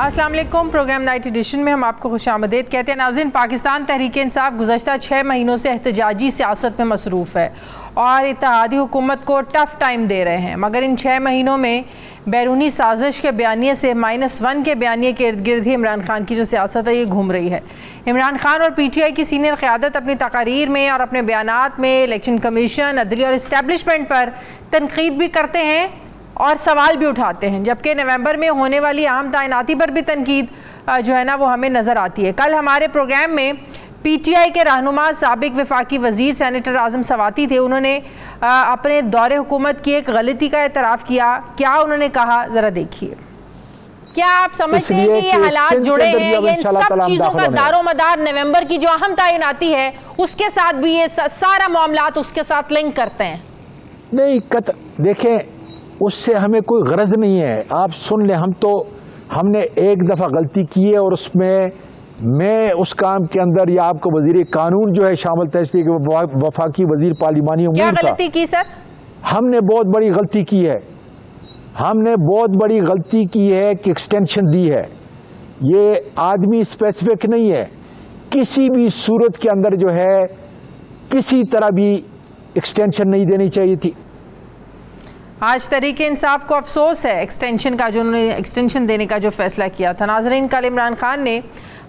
अस्सलाम वालेकुम। Programme night addition में हम आपको खुशामदीद कहते हैं। नाज़रीन, पाकिस्तान तहरीक इंसाफ गुज़श्ता 6 महीनों से एहतजाजी सियासत में मसरूफ़ है और इत्तेहादी हुकूमत को टफ़ टाइम दे रहे हैं, मगर इन 6 महीनों में बैरूनी साजिश के बयानिए से -1 के बयानिए के इर्द गिर्द ही इमरान खान की जो सियासत है ये घूम रही है। इमरान खान और PTI की सीनियर क़यादत अपनी तकारीर में और अपने बयानात में इलेक्शन कमीशन, अदलिया और इस्टेब्लिशमेंट पर तनकीद भी करते हैं और सवाल भी उठाते हैं, जबकि नवंबर में होने वाली अहम तैनाती पर भी तनकीद जो है ना वो हमें नज़र आती है। कल हमारे प्रोग्राम में PTI के रहनुमा साबिक वफाकी वज़ीर सेनेटर आज़म सवाती थे। उन्होंने अपने दौरे हुकूमत की एक गलती का एतराफ़ किया। क्या उन्होंने कहा, ज़रा देखिए। क्या आप समझते हैं कि ये हालात जुड़े हैं, ये इन सब चीज़ों का दारोमदार नवंबर की जो अहम तैनाती है उसके साथ भी ये सारा मामलात उसके साथ लिंक करते हैं? नहीं, देखें, उससे हमें कोई गरज नहीं है। आप सुन लें, हमने एक दफ़ा गलती की है और उसमें मैं उस काम के अंदर या आपको वज़ीर कानून जो है शामिल था, इसलिए वफाकी वज़ीर पार्लिमानी क्या गलती की सर? हमने बहुत बड़ी गलती की है। हमने बहुत बड़ी गलती की है कि एक्सटेंशन दी है। ये आदमी स्पेसिफिक नहीं है, किसी भी सूरत के अंदर जो है किसी तरह भी एक्सटेंशन नहीं देनी चाहिए थी। आज तहरीक इंसाफ को अफसोस है एक्सटेंशन का, जो उन्होंने एक्सटेंशन देने का जो फैसला किया था। नाज़रीन, कल इमरान खान ने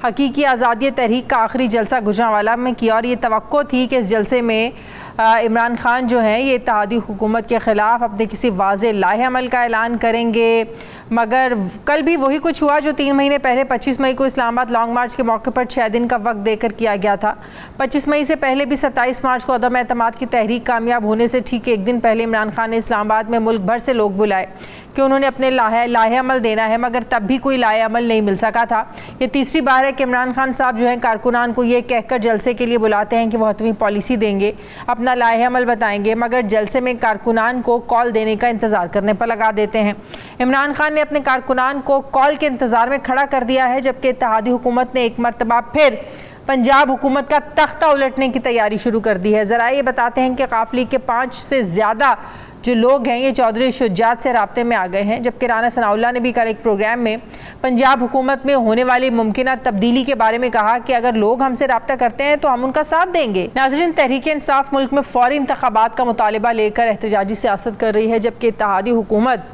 हकीकी आज़ादी तहरीक का आखिरी जलसा गुजरांवाला में किया और ये तवक्को थी कि इस जलसे में इमरान खान जो हैं ये इत्तेहादी हुकूमत के ख़िलाफ़ अपने किसी वाज़े लाहे अमल का ऐलान करेंगे, मगर कल भी वही कुछ हुआ जो 3 महीने पहले 25 मई को इस्लामाबाद लॉन्ग मार्च के मौके पर 6 दिन का वक्त देकर किया गया था। 25 मई से पहले भी 27 मार्च को अदम एतमाद की तहरीक कामयाब होने से ठीक 1 दिन पहले इमरान खान ने इस्लामाबाद में मुल्क भर से लोग बुलाए कि उन्होंने अपने लाहे अमल देना है, मगर तब भी कोई लाहे अमल नहीं मिल सका था। ये तीसरी बार है कि इमरान खान साहब जो हैं कारकुनान को ये कहकर जलसे के लिए बुलाते हैं कि वो हतमी पॉलिसी देंगे, अपना लाहे अमल बताएंगे, मगर जलसे में कारकुनान को कॉल देने का इंतज़ार करने पर लगा देते हैं। इमरान खान ने अपने कारकुनान को कॉल के इंतज़ार में खड़ा कर दिया है, जबकि इत्तेहादी हुकूमत ने एक मरतबा फिर पंजाब हुकूमत का तख्ता उलटने की तैयारी शुरू कर दी है। ज़रा ये बताते हैं कि काफिले के 5 से ज़्यादा जो लोग हैं ये चौधरी शुजात से राब्ते में आ गए हैं, जबकि राना सनाउल्लाह ने भी कल एक प्रोग्राम में पंजाब हुकूमत में होने वाली मुमकिन तब्दीली के बारे में कहा कि अगर लोग हमसे राब्ता करते हैं तो हम उनका साथ देंगे। नाज़रीन, तहरीक इंसाफ मुल्क में फौरी इंतखाबात का मुतालिबा लेकर एहतजाजी सियासत कर रही है, जबकि इत्तेहादी हुकूमत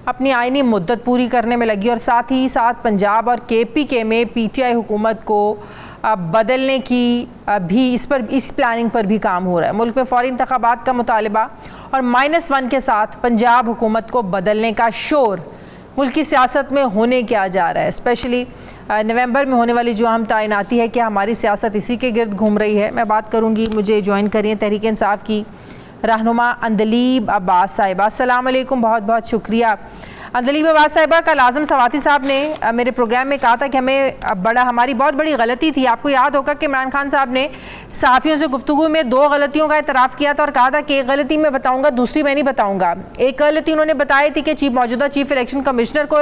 अपनी आइनी मुद्दत पूरी करने में लगी और साथ ही साथ पंजाब और KPK में PTI हुकूमत को बदलने की भी इस प्लानिंग पर भी काम हो रहा है। मुल्क में फौरी इंतखाबात का मुतालिबा और -1 के साथ पंजाब हुकूमत को बदलने का शोर मुल्क की सियासत में होने क्या जा रहा है। स्पेशली नवंबर में होने वाली जो अहम तैनाती है कि हमारी सियासत इसी के गिर्द घूम रही है। मैं बात करूँगी, मुझे ज्वाइन करिए तहरीक इंसाफ की रहनुमा अंदलीब अब्बास साहिबा। अस्सलाम वालेकुम, बहुत बहुत शुक्रिया। अंदलीब अब्बास साहिबा, कल आज़म सवाती साहब ने मेरे प्रोग्राम में कहा था कि हमारी बहुत बड़ी गलती थी। आपको याद होगा कि इमरान खान साहब ने सहाफ़ियों से गुफ्तगू में 2 गलतियों का एतराफ़ किया था और कहा था कि एक गलती मैं बताऊंगा, दूसरी मैं नहीं बताऊंगा। एक गलती उन्होंने बताई थी कि मौजूदा चीफ इलेक्शन कमिश्नर को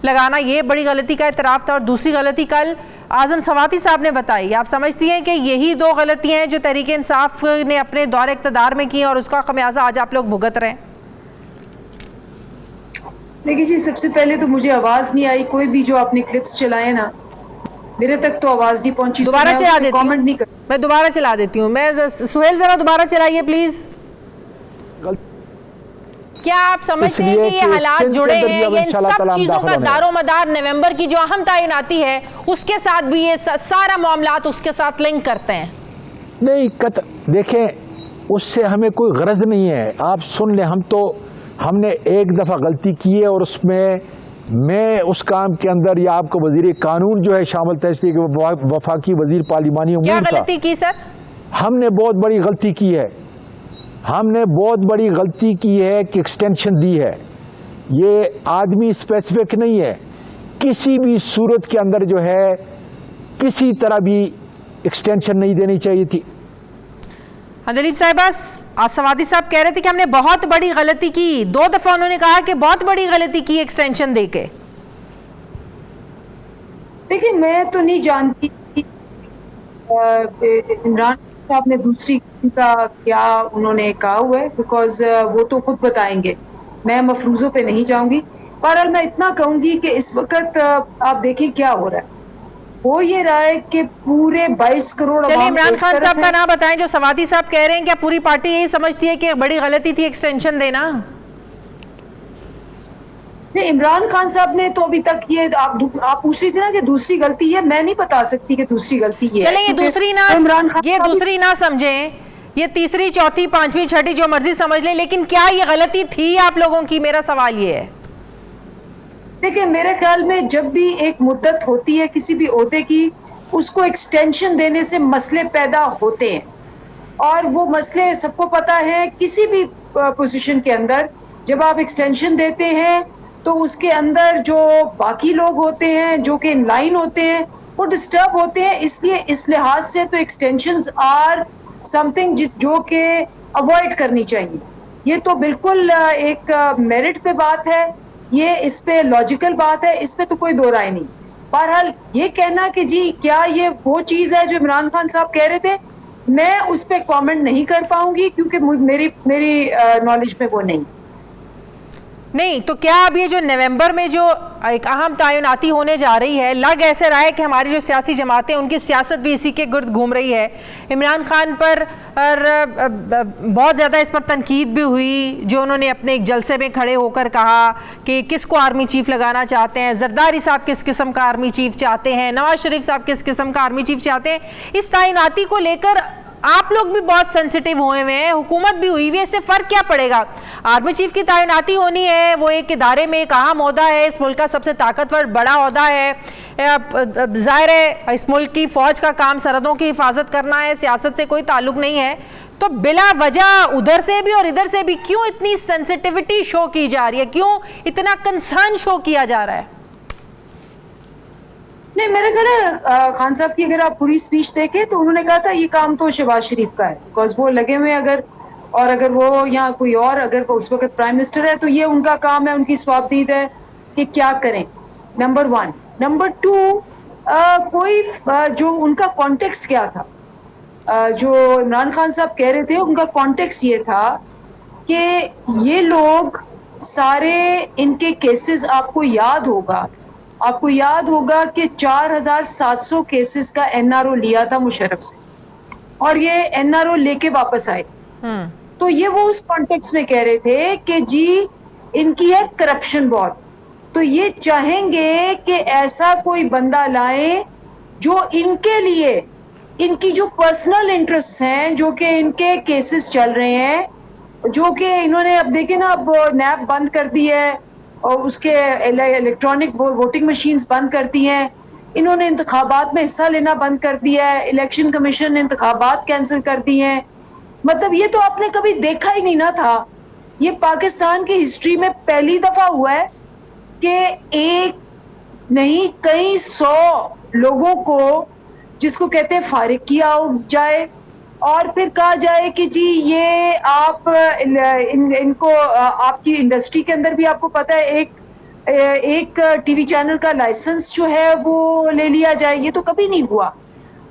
लगाना, ये बड़ी गलती का एतराफ़ था, और दूसरी गलती कल आज़म सवाती साहब ने बताई। आप समझती हैं कि यही 2 गलतियाँ हैं जो तहरीक इंसाफ ने अपने दौरे इक़्तिदार में की और उसका खमियाजा आज आप लोग भुगत रहे हैं? देखिए जी, सबसे पहले तो मुझे आवाज नहीं आई, कोई भी जो आपने क्लिप्स चलाए ना मेरे तक तो आवाज नहीं पहुंची। दोबारा चला देती कमेंट नहीं कर, मैं दोबारा चला देती हूँ। मैं सुहेल जरा दोबारा चलाइए प्लीज। क्या आप समझते हैं कि ये हालात जुड़े हैं, ये इन सब चीजों का दारोमदार नवंबर की जो अहम तैनाती है उसके साथ भी ये सारा मामलात उसके साथ लिंक करते हैं? नहीं, देखें, उससे हमें कोई गरज नहीं है। आप सुन लें, हमने एक दफ़ा गलती की है और उसमें मैं उस काम के अंदर या आपको वज़ीर कानून जो है शामिल था, इसलिए वफाकी वज़ीर पार्लिमानी था। क्या गलती की सर? हमने बहुत बड़ी गलती की है। हमने बहुत बड़ी गलती की है कि एक्सटेंशन दी है। ये आदमी स्पेसिफिक नहीं है, किसी भी सूरत के अंदर जो है किसी तरह भी एक्सटेंशन नहीं देनी चाहिए थी। अंदलीब साहिबा, सवाती साहब कह रहे थे कि हमने बहुत बड़ी गलती की। 2 दफा उन्होंने कहा कि बहुत बड़ी गलती की एक्सटेंशन देके। देखिए, मैं तो नहीं जानती इमरान साहब ने दूसरी का क्या उन्होंने कहा हुआ है, बिकॉज वो तो खुद बताएंगे, मैं मफरूजों पे नहीं जाऊंगी। बहरहाल मैं इतना कहूंगी कि इस वक्त आप देखें क्या हो रहा है। वो ये रहा है कि पूरे 22 करोड़ चलिए इमरान खान साहब का नाम बताएं जो सवादी साहब कह रहे हैं, क्या पूरी पार्टी यही समझती है कि बड़ी गलती थी एक्सटेंशन देना? नहीं, इमरान खान साहब ने तो अभी तक ये आप पूछ रही थी ना कि दूसरी गलती है, मैं नहीं बता सकती कि दूसरी गलती ये चलिए ये दूसरी ना, तो इमरान खान ये दूसरी ना समझें, ये तीसरी चौथी पांचवी छठी जो मर्जी समझ लें, लेकिन क्या ये गलती थी आप लोगों की? मेरा सवाल ये है। देखिए मेरे ख्याल में जब भी एक मुद्दत होती है किसी भी ओहदे की, उसको एक्सटेंशन देने से मसले पैदा होते हैं, और वो मसले सबको पता है। किसी भी पोजीशन के अंदर जब आप एक्सटेंशन देते हैं तो उसके अंदर जो बाकी लोग होते हैं जो कि इन लाइन होते हैं वो डिस्टर्ब होते हैं। इसलिए इस लिहाज से तो एक्सटेंशंस आर समथिंग जो कि अवॉइड करनी चाहिए। ये तो बिल्कुल एक मेरिट पे बात है, ये इस पे लॉजिकल बात है, इस पे तो कोई दो राय नहीं। बहरहाल ये कहना कि जी क्या ये वो चीज़ है जो इमरान खान साहब कह रहे थे, मैं उस पे कमेंट नहीं कर पाऊंगी क्योंकि मेरी नॉलेज में वो नहीं। तो क्या अब ये जो नवंबर में जो एक अहम तैनाती होने जा रही है, लग ऐसे रहा है कि हमारी जो सियासी जमातें उनकी सियासत भी इसी के गिर्द घूम रही है। इमरान खान पर बहुत ज़्यादा इस पर तनकीद भी हुई, जो उन्होंने अपने एक जलसे में खड़े होकर कहा कि किसको आर्मी चीफ लगाना चाहते हैं, जरदारी साहब किस किस्म का आर्मी चीफ चाहते हैं, नवाज शरीफ साहब किस किस्म का आर्मी चीफ चाहते हैं। इस तैनाती को लेकर आप लोग भी बहुत सेंसिटिव हुए हैं, हुकूमत भी हुई हुई है, इससे फर्क क्या पड़ेगा? आर्मी चीफ की तैनाती होनी है, वो एक इदारे में एक अहम ओहदा है, इस मुल्क का सबसे ताकतवर बड़ा ओहदा है। जाहिर है इस मुल्क की फौज का काम सरहदों की हिफाजत करना है, सियासत से कोई ताल्लुक नहीं है। तो बिला वजह उधर से भी और इधर से भी क्यों इतनी सेंसिटिविटी शो की जा रही है, क्यों इतना कंसर्न शो किया जा रहा है? नहीं, मेरे ख्याल है खान साहब की अगर आप पूरी स्पीच देखें तो उन्होंने कहा था ये काम तो शहबाज शरीफ का है, बिकॉज वो लगे हुए अगर वो या कोई और अगर वो उस वक्त प्राइम मिनिस्टर है तो ये उनका काम है, उनकी स्वाबदीद है कि क्या करें। नंबर 1। नंबर 2, कोई जो उनका कॉन्टेक्स्ट क्या था, जो इमरान खान साहब कह रहे थे उनका कॉन्टेक्स्ट ये था कि ये लोग सारे इनके केसेस आपको याद होगा कि 4700 केसेस का एनआरओ लिया था मुशर्रफ से और ये एनआरओ लेके वापस आए। तो ये वो उस कॉन्टेक्स्ट में कह रहे थे कि जी इनकी है करप्शन बहुत, तो ये चाहेंगे कि ऐसा कोई बंदा लाए जो इनके लिए इनकी जो पर्सनल इंटरेस्ट हैं, जो कि इनके केसेस चल रहे हैं, जो कि इन्होंने अब देखे ना, अब नैब बंद कर दी है और उसके इलेक्ट्रॉनिक वोटिंग मशीन्स बंद कर दी हैं, इन्होंने इंतखाबात में हिस्सा लेना बंद कर दिया है, इलेक्शन कमीशन ने इंतखाबात कैंसिल कर दिए हैं। मतलब ये तो आपने कभी देखा ही नहीं ना था। ये पाकिस्तान की हिस्ट्री में पहली दफा हुआ है कि एक नहीं कई 100 लोगों को, जिसको कहते हैं फारिग किया जाए और फिर कहा जाए कि जी ये आप इनको आपकी इंडस्ट्री के अंदर भी आपको पता है एक टीवी चैनल का लाइसेंस जो है वो ले लिया जाए। ये तो कभी नहीं हुआ,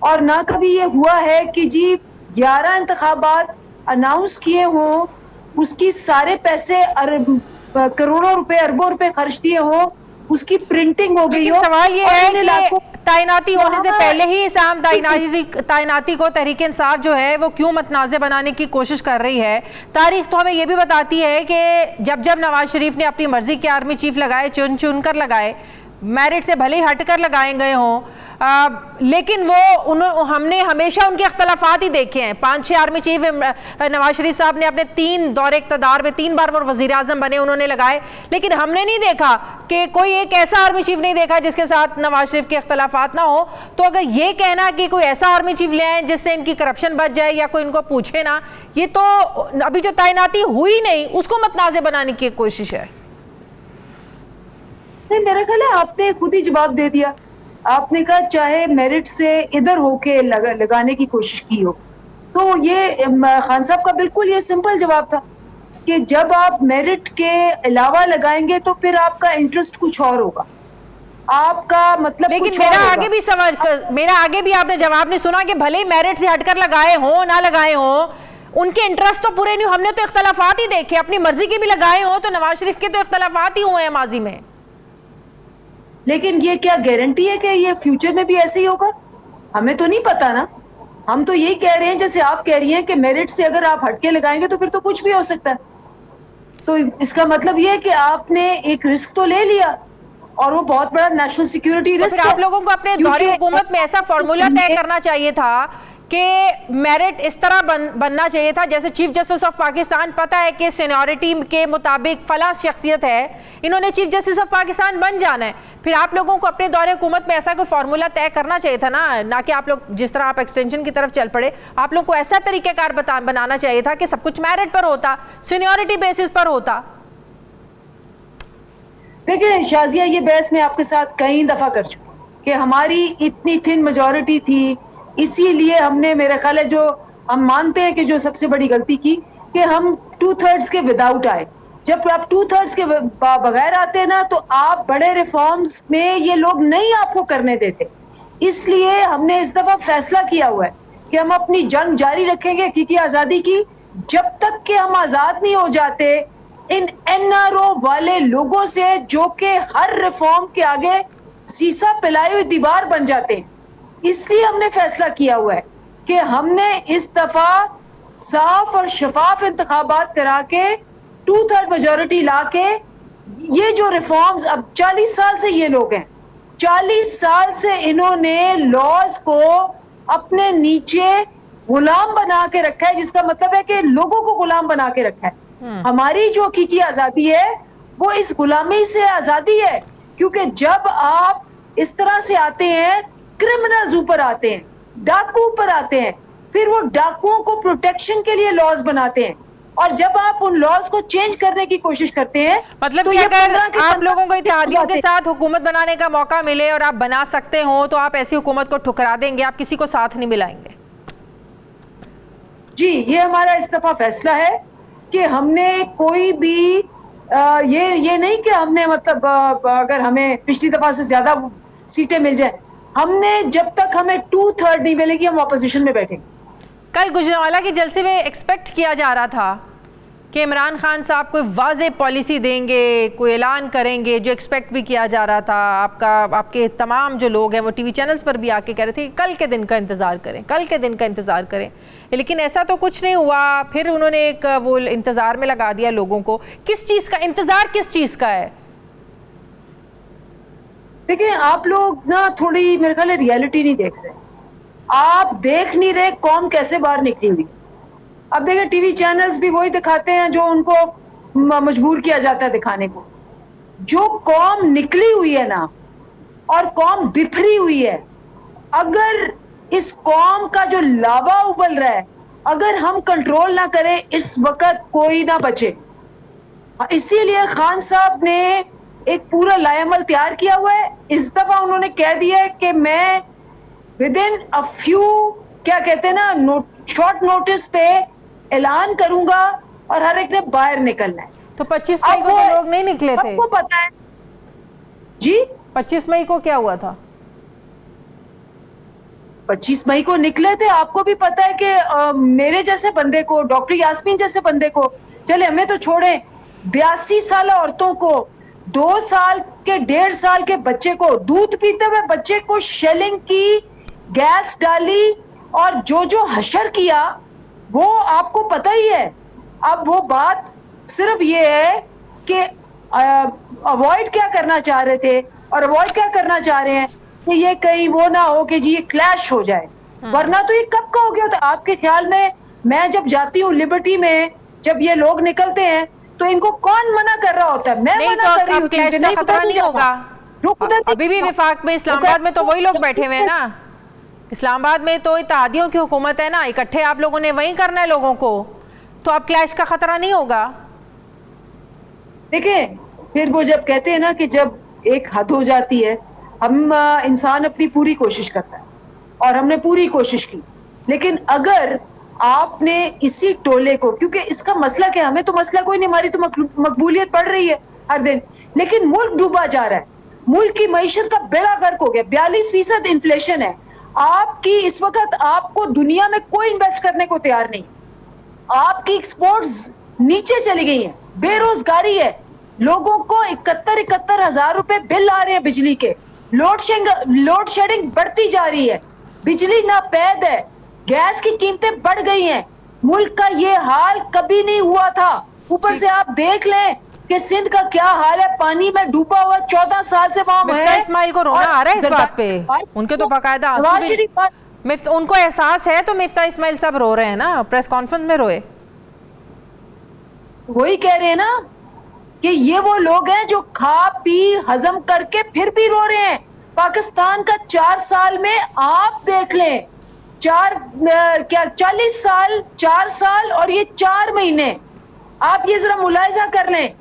और ना कभी ये हुआ है कि जी 11 इंतखाबात अनाउंस किए हों, उसकी सारे पैसे करोड़ों रुपए अरबों रुपए खर्च दिए हों, उसकी प्रिंटिंग हो गई हो। सवाल ये है कि तैनाती होने से पहले ही इस आम तैनाती को तहरीक इंसाफ जो है वो क्यों मतनाज़े बनाने की कोशिश कर रही है? तारीख तो हमें ये भी बताती है कि जब नवाज शरीफ ने अपनी मर्जी के आर्मी चीफ लगाए, चुन कर लगाए, मेरिट से भले ही हट कर लगाए गए हों, लेकिन वो हमने हमेशा उनके अख्तलाफात ही देखे हैं। 5-6 आर्मी चीफ नवाज शरीफ साहब ने अपने 3 दौरे इक़्तिदार में 3 बार वो वज़ीर आज़म बने, उन्होंने लगाए, लेकिन हमने नहीं देखा कि कोई एक ऐसा आर्मी चीफ नहीं देखा जिसके साथ नवाज शरीफ के अख्तलाफात ना हो। तो अगर ये कहना कि कोई ऐसा आर्मी चीफ ले आए जिससे इनकी करप्शन बच जाए या कोई इनको पूछे ना, ये तो अभी जो तैनाती हुई नहीं उसको मतनाज़े बनाने की कोशिश है। नहीं, मेरा ख्याल है आपने खुद ही जवाब दे दिया। आपने कहा चाहे मेरिट से इधर होके लगाने की कोशिश की हो, तो ये खान साहब का बिल्कुल ये सिंपल जवाब था कि जब आप मेरिट के अलावा लगाएंगे तो फिर आपका इंटरेस्ट कुछ और होगा, आपका मतलब लेकिन कुछ मेरा आगे भी आपने जवाब नहीं सुना कि भले ही मेरिट से हटकर लगाए हो ना लगाए हो, उनके इंटरेस्ट तो पूरे नहीं, हमने तो इख्तलाफात ही देखे, अपनी मर्जी के भी लगाए हो, तो नवाज शरीफ के तो इख्तलाफात ही हुए हैं माजी में। लेकिन ये क्या गारंटी है कि ये फ्यूचर में भी ऐसे ही होगा? हमें तो नहीं पता ना। हम तो यही कह रहे हैं, जैसे आप कह रही हैं कि मेरिट से अगर आप हटके लगाएंगे तो फिर तो कुछ भी हो सकता है। तो इसका मतलब ये है कि आपने एक रिस्क तो ले लिया, और वो बहुत बड़ा नेशनल सिक्योरिटी रिस्क है। आप लोगों को अपने दौरे हुकूमत में ऐसा फॉर्मूला तय करना चाहिए था कि मेरिट इस तरह बनना चाहिए था, जैसे चीफ जस्टिस ऑफ पाकिस्तान, पता है कि सीनियरिटी के मुताबिक फला शख्सियत है, इन्होंने चीफ जस्टिस ऑफ पाकिस्तान बन जाना है। फिर आप लोगों को अपने दौरे हुकूमत में ऐसा कोई फार्मूला तय करना चाहिए था ना कि आप लोग जिस तरह आप एक्सटेंशन की तरफ चल पड़े, आप लोग को ऐसा तरीक़ेकार बनाना चाहिए था कि सब कुछ मेरिट पर होता, सीनियरिटी बेसिस पर होता। देखिए शाजिया, ये बहस मैं आपके साथ कई दफा कर चुकी कि हमारी इतनी थिन मेजॉरिटी थी, इसीलिए हमने, मेरा ख्याल है, जो हम मानते हैं कि जो सबसे बड़ी गलती की कि हम 2/3 के विदाउट आए। जब आप 2/3 के बगैर आते हैं ना, तो आप बड़े रिफॉर्म्स में ये लोग नहीं आपको करने देते। इसलिए हमने इस दफा फैसला किया हुआ है कि हम अपनी जंग जारी रखेंगे हकीकी आजादी की, जब तक कि हम आजाद नहीं हो जाते इन NRO वाले लोगों से, जो कि हर रिफॉर्म के आगे सीसा पिलाई हुई दीवार बन जाते हैं। इसलिए हमने फैसला किया हुआ है कि हमने इस दफा साफ और शफाफ इंतखाबात करा के 2/3 मेजॉरिटी ला के ये जो रिफॉर्म्स, अब 40 साल से ये लोग हैं, 40 साल से इन्होंने लॉज को अपने नीचे गुलाम बना के रखा है, जिसका मतलब है कि लोगों को गुलाम बना के रखा है। हमारी जो हकीकी आजादी है वो इस गुलामी से आजादी है, क्योंकि जब आप इस तरह से आते हैं, क्रिमिनल्स ऊपर आते हैं, डाकू ऊपर आते हैं, फिर वो डाकुओं को प्रोटेक्शन के लिए लॉज बनाते हैं, और जब आप उन लॉज को चेंज करने की कोशिश करते हैं, मतलब तो कि अगर आप लोगों को इत्तेहादियों के साथ हुकूमत बनाने का मौका मिले और आप बना सकते हो, तो आप ऐसी हुकूमत को ठुकरा देंगे, आप किसी को साथ नहीं मिलाएंगे? जी, ये हमारा इस दफा फैसला है कि हमने कोई भी ये नहीं कि हमने मतलब अगर हमें पिछली दफा से ज्यादा सीटें मिल जाए, हमने जब तक हमें 2/3 नहीं मिलेगी हम ऑपोजिशन में बैठेंगे। कल गुजरांवाला के जलसे में एक्सपेक्ट किया जा रहा था कि इमरान खान साहब कोई वाज़े पॉलिसी देंगे, कोई ऐलान करेंगे, जो एक्सपेक्ट भी किया जा रहा था। आपके तमाम जो लोग हैं वो टीवी चैनल्स पर भी आके कह रहे थे कि कल के दिन का इंतज़ार करें, कल के दिन का इंतज़ार करें, लेकिन ऐसा तो कुछ नहीं हुआ। फिर उन्होंने एक वो इंतज़ार में लगा दिया लोगों को। किस चीज़ का इंतज़ार, किस चीज़ का है? देखिए, आप लोग ना थोड़ी मेरे ख्याल है रियलिटी नहीं देख रहे, आप देख नहीं रहे कौम कैसे बाहर निकली हुई। अब देखिए, टीवी चैनल्स भी वही दिखाते हैं जो उनको मजबूर किया जाता है दिखाने को। जो कौम निकली हुई है ना, और कौम बिखरी हुई है, अगर इस कौम का जो लावा उबल रहा है, अगर हम कंट्रोल ना करें, इस वक्त कोई ना बचे। इसीलिए खान साहब ने एक पूरा लाएमल तैयार किया हुआ है। इस दफा उन्होंने कह दिया है कि मैं विद इन अ फ्यू, क्या कहते हैं ना, शॉर्ट नोटिस पे ऐलान करूंगा, और हर एक ने बाहर निकलना है। तो 25 मई को तो लोग नहीं निकले थे, आपको पता है जी। 25 मई को क्या हुआ था? 25 मई को निकले थे। आपको भी पता है कि मेरे जैसे बंदे को, डॉक्टर यास्मीन जैसे बंदे को, चले हमें तो छोड़े, 82 साल औरतों को, 2 साल के 1.5 साल के बच्चे को, दूध पीते हुए बच्चे को शेलिंग की, गैस डाली, और जो हशर किया वो आपको पता ही है। अब वो बात सिर्फ ये है कि अवॉइड क्या करना चाह रहे थे, और अवॉइड क्या करना चाह रहे हैं कि ये कहीं वो ना हो कि जी ये क्लैश हो जाए, वरना तो ये कब का हो गया होता। आपके ख्याल में, मैं जब जाती हूँ लिबर्टी में, जब ये लोग निकलते हैं तो इनको कौन मना कर रहा होता है? मैं मना कर रही हूँ। क्लैश का खतरा नहीं होगा? अभी भी विफाक में, इस्लामाबाद में तो वही लोग बैठे हुए हैं ना। इस्लामाबाद में तो इत्तेहादियों की हुकूमत है ना, इकट्ठे आप लोगों ने वहीं करना है लोगों को, तो अब क्लैश का खतरा नहीं होगा? देखिए, फिर वो जब कहते हैं ना कि जब एक हद हो जाती है, हम इंसान अपनी पूरी कोशिश करता है, और हमने पूरी कोशिश की, लेकिन अगर आपने इसी टोले को, क्योंकि इसका मसला क्या, हमें तो मसला कोई नहीं, हमारी तो मकबूलियत बढ़ रही है हर दिन, लेकिन मुल्क डूबा जा रहा है, मुल्क की मईशत का बेड़ा गर्क हो गया, 42% इन्फ्लेशन है। आपकी इस वक्त, आपको दुनिया में कोई इन्वेस्ट करने को तैयार नहीं, आपकी एक्सपोर्ट्स नीचे चली गई हैं, बेरोजगारी है, लोगों को 71 हजार रुपए बिल आ रहे हैं बिजली के, लोड शेडिंग बढ़ती जा रही है, बिजली नापैद है, गैस की कीमतें बढ़ गई हैं। मुल्क का ये हाल कभी नहीं हुआ था। ऊपर से आप देख लें कि सिंध का क्या हाल है, पानी में डूबा हुआ 14 साल से वहां मिफ्ता इस्माइल को रोना आ रहा है इस बात पे, उनके तो बाकायदा आंसू भी, उनको एहसास है तो मिफ्ता इस्माइल सब रो रहे हैं ना, प्रेस कॉन्फ्रेंस में रोए। वही कह रहे हैं ना कि ये वो लोग हैं जो खा पी हजम करके फिर भी रो रहे हैं। पाकिस्तान का 4 साल में आप देख लें, 40 साल, 4 साल और ये 4 महीने, आप ये जरा मुलाहिजा कर लें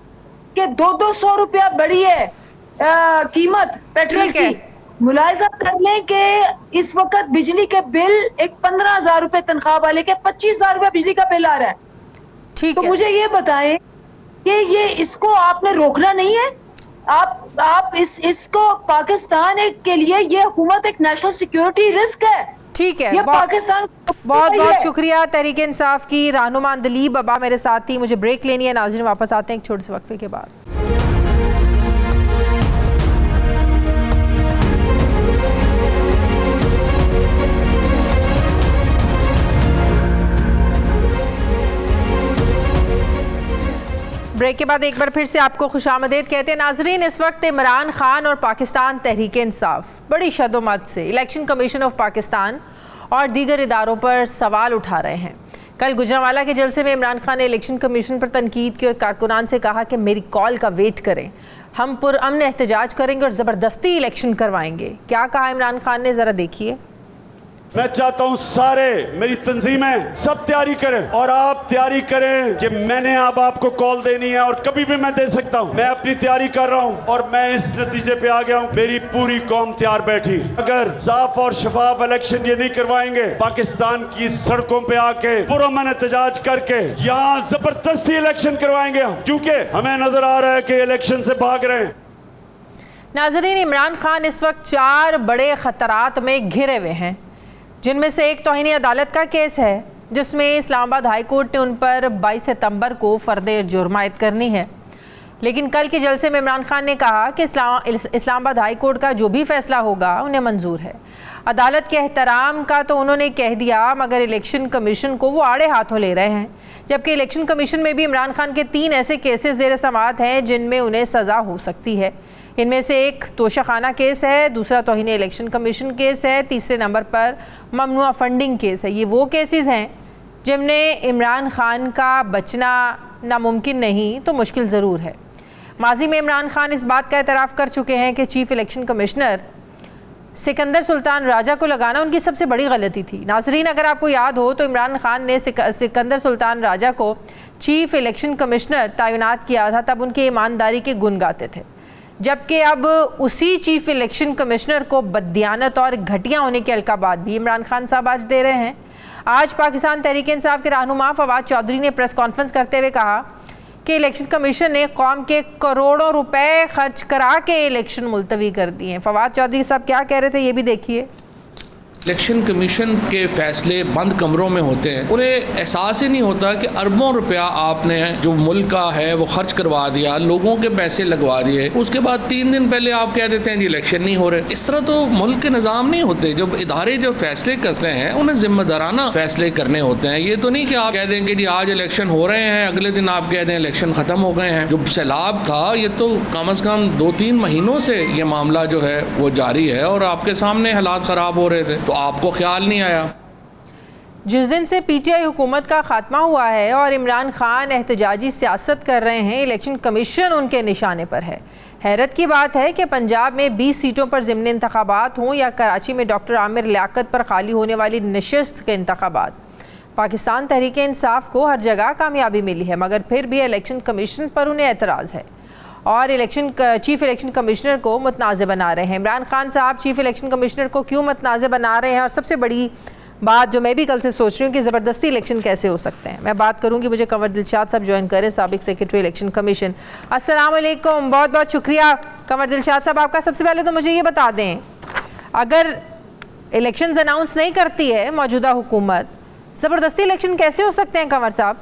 कि 200 रुपया बढ़ी है कीमत पेट्रोल की। मुलाहिजा कर लें कि इस वक्त बिजली के बिल एक 15,000 रुपए तनख्वाह वाले के 25,000 रुपए बिजली का बिल आ रहा है। ठीक तो है, मुझे ये बताएं कि ये इसको आपने रोकना नहीं है? आप इसको पाकिस्तान के लिए ये हुकूमत एक नेशनल सिक्योरिटी रिस्क है। ठीक है, ये पाकिस्तान बहुत बहुत शुक्रिया तहरीक इंसाफ की रहनुमा अंदलीब अब्बा मेरे साथ थी। मुझे ब्रेक लेनी है, नाज़रीन वापस आते हैं एक छोटे से वक्फे के बाद। ब्रेक के बाद एक बार फिर से आपको खुशामदीद कहते हैं। नाजरीन, इस वक्त इमरान खान और पाकिस्तान तहरीक इंसाफ बड़ी शदोमत से इलेक्शन कमीशन ऑफ पाकिस्तान और दीगर इदारों पर सवाल उठा रहे हैं। कल गुजरांवाला के जलसे में इमरान खान ने इलेक्शन कमीशन पर तनकीद की और कारकुनान से कहा कि मेरी कॉल का वेट करें, हम पुरअमन एहतजाज करेंगे और ज़बरदस्ती इलेक्शन करवाएंगे। क्या कहा इमरान खान ने, ज़रा देखिए। मैं चाहता हूं सारे मेरी तंजीमें सब तैयारी करें और आप तैयारी करें कि मैंने अब आपको कॉल देनी है और कभी भी मैं दे सकता हूं। मैं अपनी तैयारी कर रहा हूं और मैं इस नतीजे पे आ गया हूं, मेरी पूरी कौम तैयार बैठी। अगर साफ और शफाफ इलेक्शन ये नहीं करवाएंगे, पाकिस्तान की सड़कों पे आके पुरअमन एहतजाज करके यहाँ जबरदस्ती इलेक्शन करवाएंगे हम, क्योंकि हमें नजर आ रहा है कि इलेक्शन से भाग रहे हैं। नाजरीन, इमरान खान इस वक्त 4 बड़े खतरात में घिरे हुए हैं, जिनमें से एक तौहीन अदालत का केस है जिसमें इस्लामाबाद हाई कोर्ट ने उन पर 22 सितंबर को फर्द जुर्म आयद करनी है। लेकिन कल के जलसे में इमरान खान ने कहा कि इस्लामाबाद हाई कोर्ट का जो भी फैसला होगा उन्हें मंजूर है। अदालत के एहतराम का तो उन्होंने कह दिया, मगर इलेक्शन कमीशन को वो आड़े हाथों ले रहे हैं। जबकि इलेक्शन कमीशन में भी इमरान खान के 3 ऐसे केसेस ज़ेर समाअत हैं जिनमें उन्हें सज़ा हो सकती है। इनमें से एक तोशाखाना केस है, दूसरा तौहीन इलेक्शन कमीशन केस है, तीसरे नंबर पर ममनुआ फंडिंग केस है। ये वो केसेस हैं जिनमें इमरान खान का बचना नामुमकिन नहीं तो मुश्किल ज़रूर है। माजी में इमरान खान इस बात का एतराफ़ कर चुके हैं कि chief election commissioner Sikandar Sultan Raja को लगाना उनकी सबसे बड़ी गलती थी। नाजरीन, अगर आपको याद हो तो इमरान खान ने सिकंदर सुल्तान राजा को चीफ़ इलेक्शन कमिश्नर तैनात किया था, तब उनकी ईमानदारी के गुण गाते थे। जबकि अब उसी चीफ इलेक्शन कमिश्नर को बददियानत और घटिया होने के अलकाबात भी इमरान खान साहब आज दे रहे हैं। आज पाकिस्तान तहरीक इंसाफ के रहनुमा फवाद चौधरी ने प्रेस कॉन्फ्रेंस करते हुए कहा कि इलेक्शन कमीशन ने कौम के करोड़ों रुपए खर्च करा के इलेक्शन मुलतवी कर दिए हैं। फवाद चौधरी साहब क्या कह रहे थे, ये भी देखिए। इलेक्शन कमीशन के फैसले बंद कमरों में होते हैं, उन्हें एहसास ही नहीं होता कि अरबों रुपया आपने जो मुल्क का है वो खर्च करवा दिया, लोगों के पैसे लगवा दिए, उसके बाद 3 दिन पहले आप कह देते हैं जी इलेक्शन नहीं हो रहे। इस तरह तो मुल्क के निज़ाम नहीं होते। जब इदारे जब फैसले करते हैं उन्हें जिम्मेदाराना फैसले करने होते हैं। ये तो नहीं कि आप कह दें कि जी आज इलेक्शन हो रहे हैं, अगले दिन आप कह दें इलेक्शन खत्म हो गए हैं। जो सैलाब था ये तो कम से कम 2-3 महीनों से ये मामला जो है वो जारी है और आपके सामने हालात ख़राब हो रहे थे, तो आपको ख्याल नहीं आया। जिस दिन से पीटीआई हुकूमत का खात्मा हुआ है और इमरान खान एहतजाजी सियासत कर रहे हैं, इलेक्शन कमीशन उनके निशाने पर है। हैरत की बात है कि पंजाब में 20 सीटों पर ज़िमनी इंतखाबात हों या कराची में डॉक्टर आमिर लियाकत पर खाली होने वाली नशिस्त के इंतखाबात, पाकिस्तान तहरीक इंसाफ को हर जगह कामयाबी मिली है, मगर फिर भी इलेक्शन कमीशन पर उन्हें एतराज़ है और चीफ इलेक्शन कमिश्नर को मुतनाज़ बना रहे हैं। इमरान खान साहब चीफ इलेक्शन कमिश्नर को क्यों मुतनाज़ बना रहे हैं, और सबसे बड़ी बात जो मैं भी कल से सोच रही हूँ कि ज़बरदस्ती इलेक्शन कैसे हो सकते हैं, मैं बात करूँगी। मुझे कंवर दिलशाद साहब ज्वाइन करें, साबिक सेक्रेटरी इलेक्शन कमीशन। अस्सलाम वालेकुम, बहुत बहुत शुक्रिया कंवर दिलशाद साहब आपका। सबसे पहले तो मुझे ये बता दें, अगर इलेक्शंस अनाउंस नहीं करती है मौजूदा हुकूमत जबरदस्ती इलेक्शन कैसे हो सकते हैं कंवर साहब?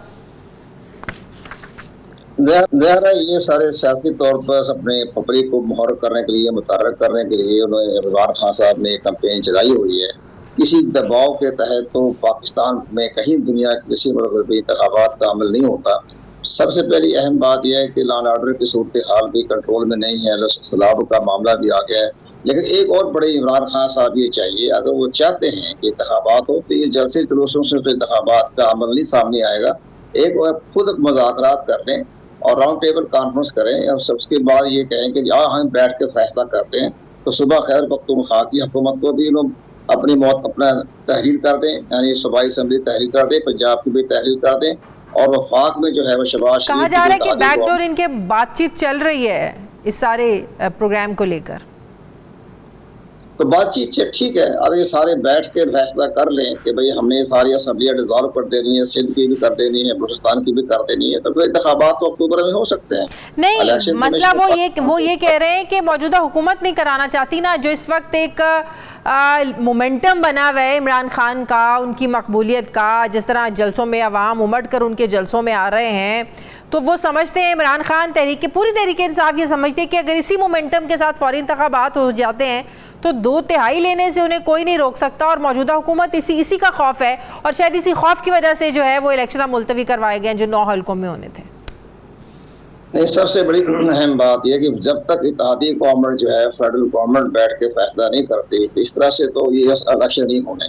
ज़ाहिर है ये सारे सियासी तौर पर अपने पब्लिक को मुहर्रक करने के लिए, मुतहर्रिक करने के लिए उन्होंने इमरान खान साहब ने कैंपेन चलाई हुई है। किसी दबाव के तहत तो पाकिस्तान में कहीं दुनिया के किसी मुल्क में भी इंतखाबात का अमल नहीं होता। सबसे पहली अहम बात यह है कि लॉ एंड ऑर्डर की सूरत हाल भी कंट्रोल में नहीं है, सलाब का मामला भी आ गया है। लेकिन एक और बड़े इमरान खान साहब ये चाहिए, अगर वो चाहते हैं कि इंतखाबात हो तो ये जलसे जुलूसों से तो इंतखाबात का अमल नहीं सामने आएगा। एक वो खुद मुज़ाकरात कर लें और राउंड टेबल कॉन्फ्रेंस करें और सबके बाद ये कहें कि हम बैठ के फैसला करते हैं, तो सुबह खैर पख्तूनख्वा की हुकूमत को भी लोग अपनी मौत अपना तहरीर कर दें, यानी सूबाई असम्बली तहरीर कर दें, पंजाब की भी तहरीर कर दें, और वफाक में जो है वो शहबाज शरीफ कहा जा रहा है कि बैकडोर इनके बातचीत चल रही है इस सारे प्रोग्राम को लेकर। तो बातचीत से ठीक है, अगर ये सारे बैठ के फैसला कर लें कि भाई हमने ये सारी असम्बलियाँ डिसॉल्व कर देनी है, सिंध की भी कर देनी है, बलूचिस्तान की भी कर देनी है, तो फिर इंतखाबात तो अक्टूबर में हो सकते हैं। नहीं, मसला वो ये कह रहे हैं कि मौजूदा हुकूमत नहीं कराना चाहती ना, जो इस वक्त एक मोमेंटम बना हुआ है इमरान खान का, उनकी मकबूलियत का, जिस तरह जलसों में अवाम उमड़ कर उनके जलसों में आ रहे हैं, तो वो समझते हैं इमरान खान पूरी तहरीक इंसाफ ये समझते हैं कि अगर इसी मोमेंटम के साथ फौरी इंतखाबात हो जाते हैं तो 2/3 लेने से उन्हें कोई नहीं रोक सकता, और मौजूदा हुकूमत इसी का खौफ है, और शायद इसी खौफ की वजह से जो है वो इलेक्शन मुलतवी करवाए गए जो 9 हल्कों में होने थे। नहीं, सबसे बड़ी अहम बात यह कि जब तक इत्तेहादी गवर्नमेंट जो है फेडरल गवर्नमेंट बैठ के फैसला नहीं करती, तो इस तरह से तो ये इलेक्शन नहीं होने।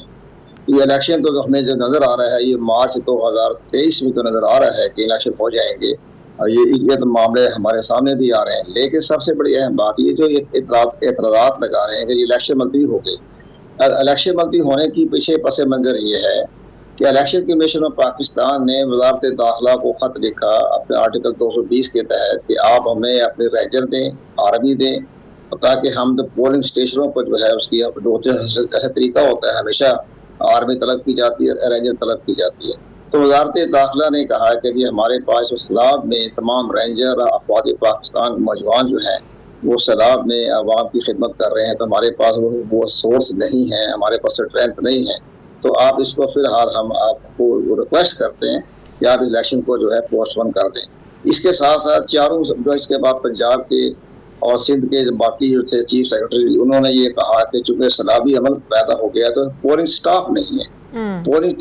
ये इलेक्शन तो हमें जो नज़र आ रहा है ये मार्च 2023 में तो नज़र आ रहा है कि इलेक्शन हो जाएंगे, और ये तो मामले हमारे सामने भी आ रहे हैं। लेकिन सबसे बड़ी अहम बात ये जो एतराज़ात लगा रहे हैं कि इलेक्शन मुलतवी हो गई। इलेक्शन मुलतवी होने की पीछे पस मंज़र ये है कि इलेक्शन कमीशन ऑफ पाकिस्तान ने वज़ारत दाखिला को ख़त लिखा अपने आर्टिकल 220 के तहत कि आप हमें अपने रेजर दें, आर्मी दें, ताकि हम तो पोलिंग स्टेशनों पर जो है उसकी ऐसा तरीका होता है, हमेशा आर्मी तलब की जाती है, रेंजर तलब की जाती है। तो वज़ारत दाखिला ने कहा कि जी हमारे पास सैलाब में तमाम रेंजर अफवाज पाकिस्तान नौजवान जो हैं वो सैलाब में आवाम की खिदमत कर रहे हैं, तो हमारे पास वो सोर्स नहीं है, हमारे पास स्ट्रेंथ नहीं है, तो आप इसको फिलहाल हम आपको रिक्वेस्ट करते हैं कि आप इलेक्शन को जो है पोस्टपोन कर दें। इसके साथ साथ चारों जो इसके बाद पंजाब के और सिंध के बाकी जो थे चीफ सेक्रेटरी, उन्होंने ये कहा कि चूंकि सैलाबी अमल पैदा हो गया तो पोलिंग स्टाफ नहीं है। पोलिंग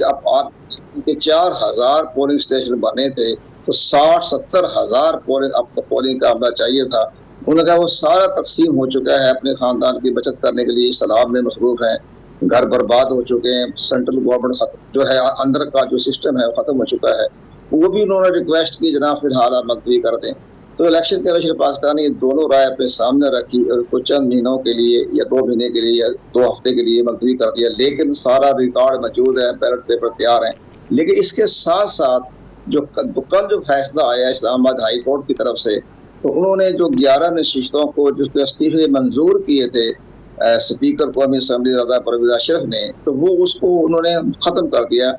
के 4000 पोलिंग स्टेशन बने थे, तो 60-70 हज़ार पोलिंग का अमला चाहिए था। उन्होंने कहा वो सारा तकसीम हो चुका है, अपने खानदान की बचत करने के लिए सैलाब में मसरूफ है, घर बर्बाद हो चुके हैं, सेंट्रल गवर्नमेंट जो है अंदर का जो सिस्टम है वो ख़त्म हो चुका है। वो भी उन्होंने रिक्वेस्ट की जनाब फिलहाल आप मुलतवी कर दें। तो इलेक्शन कमीशन पाकिस्तान ने दोनों राय अपने सामने रखी और कुछ चंद महीनों के लिए या 2 महीने के लिए या 2 हफ्ते के लिए मुलतवी कर दिया, लेकिन सारा रिकॉर्ड मौजूद है, बैलेट पेपर तैयार हैं। लेकिन इसके साथ साथ जो कल जो फैसला आया इस्लामाबाद हाई कोर्ट की तरफ से, तो उन्होंने जो 11 नशिस्तों को जिसके इस्तीफे मंजूर किए थे स्पीकर कौमी असम्बली रज़ा परवेज़ अशरफ ने, तो वो उसको उन्होंने ख़त्म कर दिया,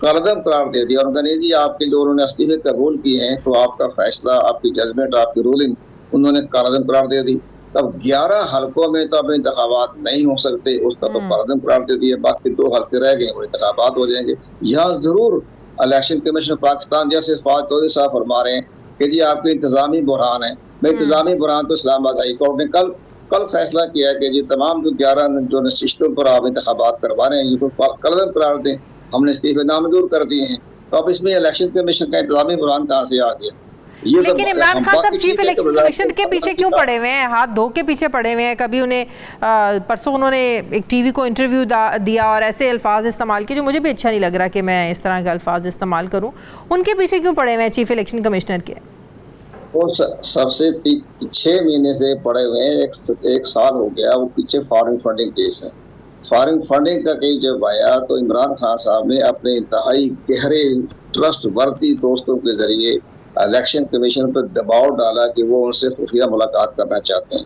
कलदम करार दे दिया। उन्होंने कहा जी आपके जो उन्होंने इस्तीफे कबूल किए हैं तो आपका फैसला, आपकी जजमेंट, आपकी रूलिंग उन्होंने कलदम करार दे दी। तब 11 हल्कों में तो अब इंतखाबात नहीं हो सकते, उसका तो कलदम करार दे दिया, बाकी 2 हल्के रह गए वो इंतखाबात हो जाएंगे। यहाँ जरूर इलेक्शन कमीशन पाकिस्तान जैसे फाज चौधरी साहब फरमा रहे हैं कि जी आपके इंतजामी बुरहान है। मैं इंतजामी बुरहान तो इस्लामाबाद हाई कोर्ट ने कल फैसला किया कि जी तमाम जो 11 जो नशिस्तों पर आप इंतखाबात करवा रहे हैं ये कलदम करार दें, हमने इस्तीफे नामंजूर कर दिए हैं। तो अब इसमें इलेक्शन कमीशन का इंतजामी बुरहान कहाँ से आ गया? लेकिन इमरान खान साहब चीफ इलेक्शन कमीशन के पीछे क्यों पड़े हुए हैं, हाथ धो के पीछे पड़े हुए हैं? कभी उन्हें परसों उन्होंने एक टीवी को इंटरव्यू दिया और ऐसे अल्फाज इस्तेमाल किए जो मुझे भी अच्छा नहीं लग रहा कि मैं इस तरह के अल्फाज इस्तेमाल करूं। उनके पीछे क्यों पड़े हुए हैं चीफ इलेक्शन कमिश्नर के? वो सबसे 6 महीने से पड़े हुए हैं, एक साल हो गया वो पीछे फॉरेन फंडिंग केस है। फॉरेन फंडिंग का केस जब आया तो इमरान खान साहब ने अपने इंतहाई गहरे ट्रस्ट वर्दी दोस्तों के जरिए इलेक्शन कमीशन पर दबाव डाला कि वो उनसे खुफिया मुलाकात करना चाहते हैं।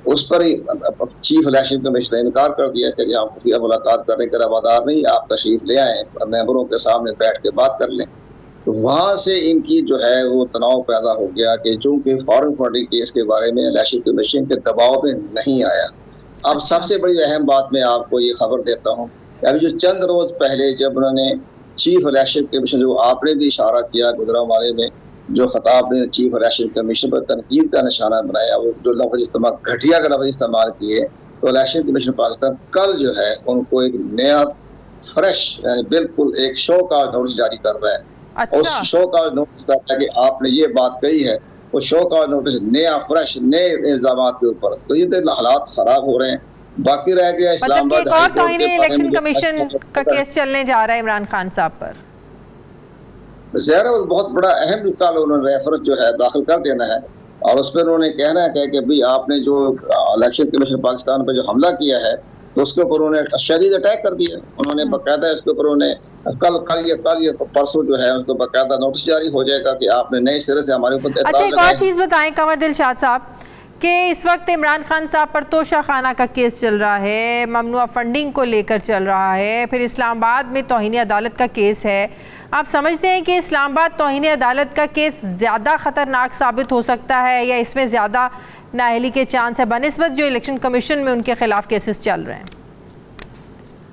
उस पर ही चीफ इलेक्शन कमीशन ने इनकार कर दिया कि हम खुफिया मुलाकात करने के रवादार नहीं, आप तशरीफ ले आएँ, मेंबरों के सामने बैठ के बात कर लें। तो वहाँ से इनकी जो है वो तनाव पैदा हो गया कि चूंकि फॉरेन फंडिंग केस के बारे में इलेक्शन कमीशन के दबाव में नहीं आया। अब सबसे बड़ी अहम बात मैं आपको ये खबर देता हूँ, अभी जो चंद रोज पहले जब उन्होंने चीफ इलेक्शन कमीशन, जो आपने भी इशारा किया गुजरांवाले में, जो खिताब ने चीफ इलेक्शन कमीशन पर तनकीद का निशाना बनाया, वो जो लफ्ज़ इस्तेमाल घटिया का लफ्ज़ इस्तेमाल किए, तो इलेक्शन कमीशन पाकिस्तान कल जो है उनको एक नया फ्रेश यानी बिल्कुल एक शो का नोटिस जारी कर रहा है। अच्छा। उस शो का नोटिस कर रहा है कि आपने ये बात कही है, वो शो का नोटिस नया फ्रेश नए इल्जाम के ऊपर। तो ये तो हालात खराब हो रहे हैं। बाकी रह गया मतलब इस्लामाबाद कि एक और तौहीन इलेक्शन कमीशन का केस चलने जा रहा है इमरान खान साहब पर। ज़ाहिर है बहुत बड़ा अहम कल उन्होंने रेफरेंस जो है दाखिल कर देना है और उस पर उन्होंने कहना है कि भाई आपने जो इलेक्शन कमीशन पाकिस्तान पर जो हमला किया है तो उसके ऊपर उन्होंने शदीद अटैक कर दिया। उन्होंने बाकायदा इसके ऊपर उन्होंने कल ये परसों जो है उसको बाकायदा नोटिस जारी हो जाएगा कि आपने नए सिरे से हमारे ऊपर। अच्छा, एक और चीज़ बताएं कमर दिलशाद साहब कि इस वक्त इमरान खान साहब पर तोशा खाना का केस चल रहा है, ममनुआ फंडिंग को लेकर चल रहा है, फिर इस्लामाबाद में तौहीन अदालत का केस है। आप समझते हैं कि इस्लामाबाद तौहीन अदालत का केस ज़्यादा ख़तरनाक साबित हो सकता है या इसमें ज़्यादा नाअहली के चांस है बनिस्बत जो इलेक्शन कमीशन में उनके खिलाफ केसेस चल रहे हैं?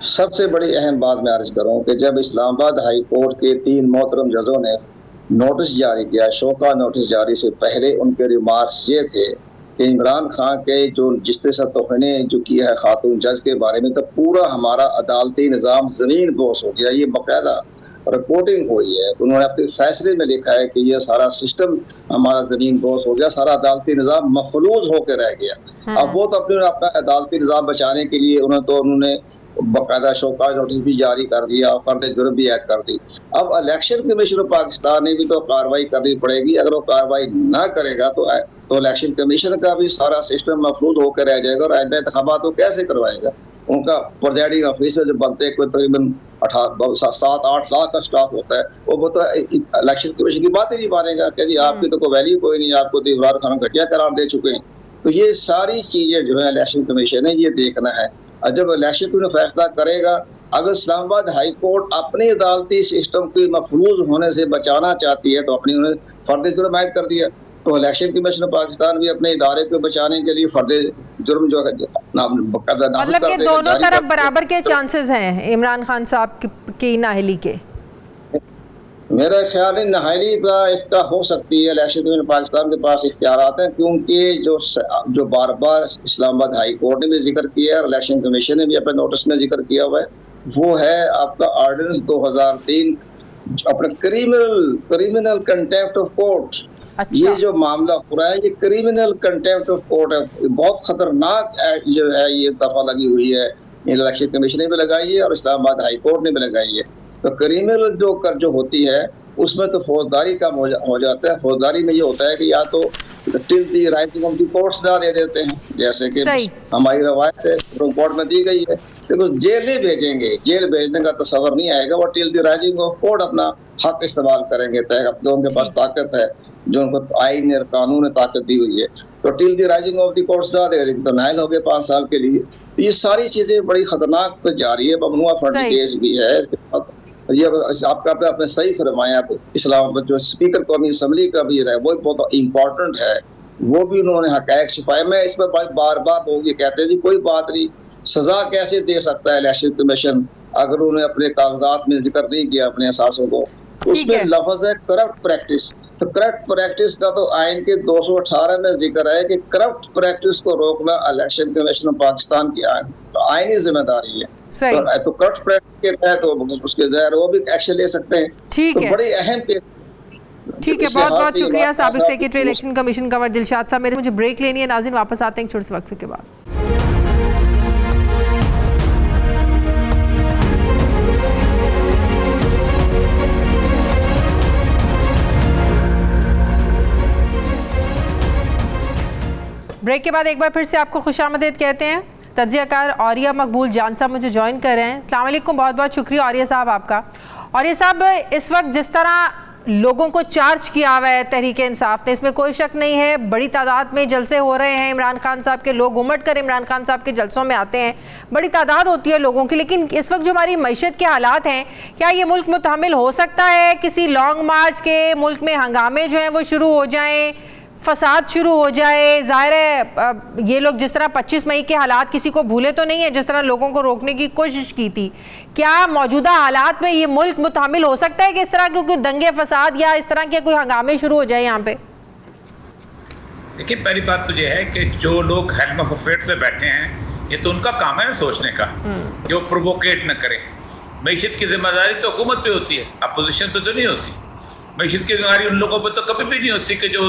सबसे बड़ी अहम बात मैं अर्ज करूँ कि जब इस्लामाबाद हाई कोर्ट के 3 मोहतरम जजों ने नोटिस जारी किया, शोका नोटिस जारी से पहले उनके रिमार्क्स ये थे कि इमरान खान के जो जिस तरह तोहने जो किया है खातून जज के बारे में, तो पूरा हमारा अदालती निज़ाम ज़मीन बोस हो गया। ये बाकायदा रिपोर्टिंग हुई है, उन्होंने अपने फैसले में लिखा है कि ये सारा सिस्टम हमारा ज़मीन बोस हो गया, सारा अदालती निज़ाम मफलूज होकर रह गया। अब वो तो अपना अदालती निज़ाम बचाने के लिए उन्होंने बाकायदा शोकाज नोटिस भी जारी कर दिया, फर्द जुर्म भी ऐड कर दी। अब इलेक्शन कमीशन ऑफ पाकिस्तान ने भी तो कार्रवाई करनी पड़ेगी। अगर वो कार्रवाई ना करेगा तो इलेक्शन कमीशन का भी सारा सिस्टम महफूज होकर रह जाएगा और आइंदा इंतखाबात वो कैसे करवाएगा। उनका प्रेजाइडिंग ऑफिसर जो बनते हैं कोई तकरीबन 7-8 लाख का स्टाफ होता है, वो तो इलेक्शन कमीशन की बात ही नहीं मानेगा कि जी आपकी तो कोई वैल्यू कोई नहीं, आपको तो इमरान खान घटिया करार दे चुके हैं। तो ये सारी चीजें जो है इलेक्शन कमीशन ने ये देखना है। और जब इलेक्शन कमीशन फैसला करेगा, अगर इस्लामाबाद हाई कोर्ट अपने अदालती सिस्टम की मफलूज होने से बचाना चाहती है तो अपनी उन्हें फर्द जुर्म आयद कर दिया, तो इलेक्शन कमीशन पाकिस्तान भी अपने इदारे को बचाने के लिए फर्द जुर्म जो है मतलब कि दोनों तरफ बराबर के चांसेस हैं इमरान खान साहब की नाअहली के। मेरा ख्याल है नाअहली का इसका हो सकती है। इलेक्शन कमीशन पाकिस्तान के पास इख्तियारात हैं, क्योंकि जो बार बार इस्लामाबाद हाई कोर्ट ने भी जिक्र किया और इलेक्शन कमीशन ने भी अपने नोटिस में जिक्र किया हुआ है, वो है आपका ऑर्डिनेंस 2003 अपने क्रिमिनल कंटेम्प्ट ऑफ कोर्ट। अच्छा। ये जो मामला हो रहा है ये क्रिमिनल कंटेम्प्ट ऑफ कोर्ट है, बहुत खतरनाक जो है ये दफा लगी हुई है। इलेक्शन कमीशन ने भी लगाई है और इस्लामाबाद हाई कोर्ट ने भी लगाई है। तो क्रिमिनल जो होती है उसमें तो फौजदारी का हो जाता है। फौजदारी में ये होता है कि या तो till the rising of the court सजा दे देते हैं, जैसे कि हमारी रवायत है सुप्रीम कोर्ट में दी गई है, लेकिन जेल नहीं भेजेंगे, जेल भेजने का तस्वर नहीं आएगा। वो till the rising of court अपना हक इस्तेमाल करेंगे, तय उनके पास ताकत है जो उनको आईन और कानून ने ताकत दी हुई है। तो till the rising of the court सजा देगा, तो नाइल हो गए 5 साल के लिए। तो ये सारी चीजें बड़ी खतरनाक पे जा रही है। ममनुआ फंड केस भी है, ये आपका आपने सही फरमाया। इस्लामाबाद जो स्पीकर कौमी असम्बली का भी है वो बहुत इम्पोर्टेंट है, वो भी उन्होंने हक़ाइक़ छुपाए। मैं इस पर बार बार लोग ये कहते हैं जी कोई बात नहीं, सजा कैसे दे सकता है इलेक्शन कमीशन अगर उन्होंने अपने कागजात में जिक्र नहीं किया अपने असासों को। उसमें लफ्ज़ है करप्ट प्रैक्टिस। तो करप्ट प्रैक्टिस का तो आइन के 218 में जिक्र है कि करप्ट प्रैक्टिस को रोकना इलेक्शन कमीशन ऑफ पाकिस्तान की आईनी जिम्मेदारी है। तो करप्ट प्रैक्टिस के तहत तो उसके ज़ाहिर वो भी एक्शन ले सकते हैं। ठीक है, बड़ी अहम ठीक है, बहुत बहुत शुक्रिया साबिक secretary election commission Kanwar Dilshad साहब। मुझे ब्रेक लेनी है नाज़रीन, वापस आते हैं छोटे से वक्फे के बाद। ब्रेक के बाद एक बार फिर से आपको खुशामदीद कहते हैं। तज्ज़ियाकार औरिया मकबूल जान साहब मुझे ज्वाइन कर रहे हैं। अस्सलाम वालेकुम, बहुत बहुत शुक्रिया औरिया साहब आपका। औरिया साहब, इस वक्त जिस तरह लोगों को चार्ज किया हुआ है तहरीक इंसाफ ने, इसमें कोई शक नहीं है बड़ी तादाद में जलसे हो रहे हैं इमरान खान साहब के, लोग उमड़ कर इमरान खान साहब के जलसों में आते हैं, बड़ी तादाद होती है लोगों की। लेकिन इस वक्त जो हमारी मईशत के हालात हैं, क्या ये मुल्क मुतहम्मिल हो सकता है किसी लॉन्ग मार्च के? मुल्क में हंगामे जो हैं वो शुरू हो जाएं, फसाद शुरू हो जाए। जाहिर है ये लोग जिस तरह 25 मई के हालात किसी को भूले तो नहीं है, जिस तरह लोगों को रोकने की कोशिश की थी। क्या मौजूदा हालात में ये मुल्क मुतहमिल हो सकता है कि इस तरह के कोई दंगे फसाद या इस तरह के कोई हंगामे शुरू हो जाए यहाँ पे? देखिए, पहली बात तो ये है कि जो लोग हेल्म ऑफ अफेयर से बैठे हैं, ये तो उनका काम है सोचने का कि वो प्रोवोकेट न करें। मईशत की जिम्मेदारी तो हुकूमत पे होती है, अपोजिशन पे तो नहीं होती। मईशत की जिम्मेदारी उन लोगों पे तो कभी भी नहीं होती कि जो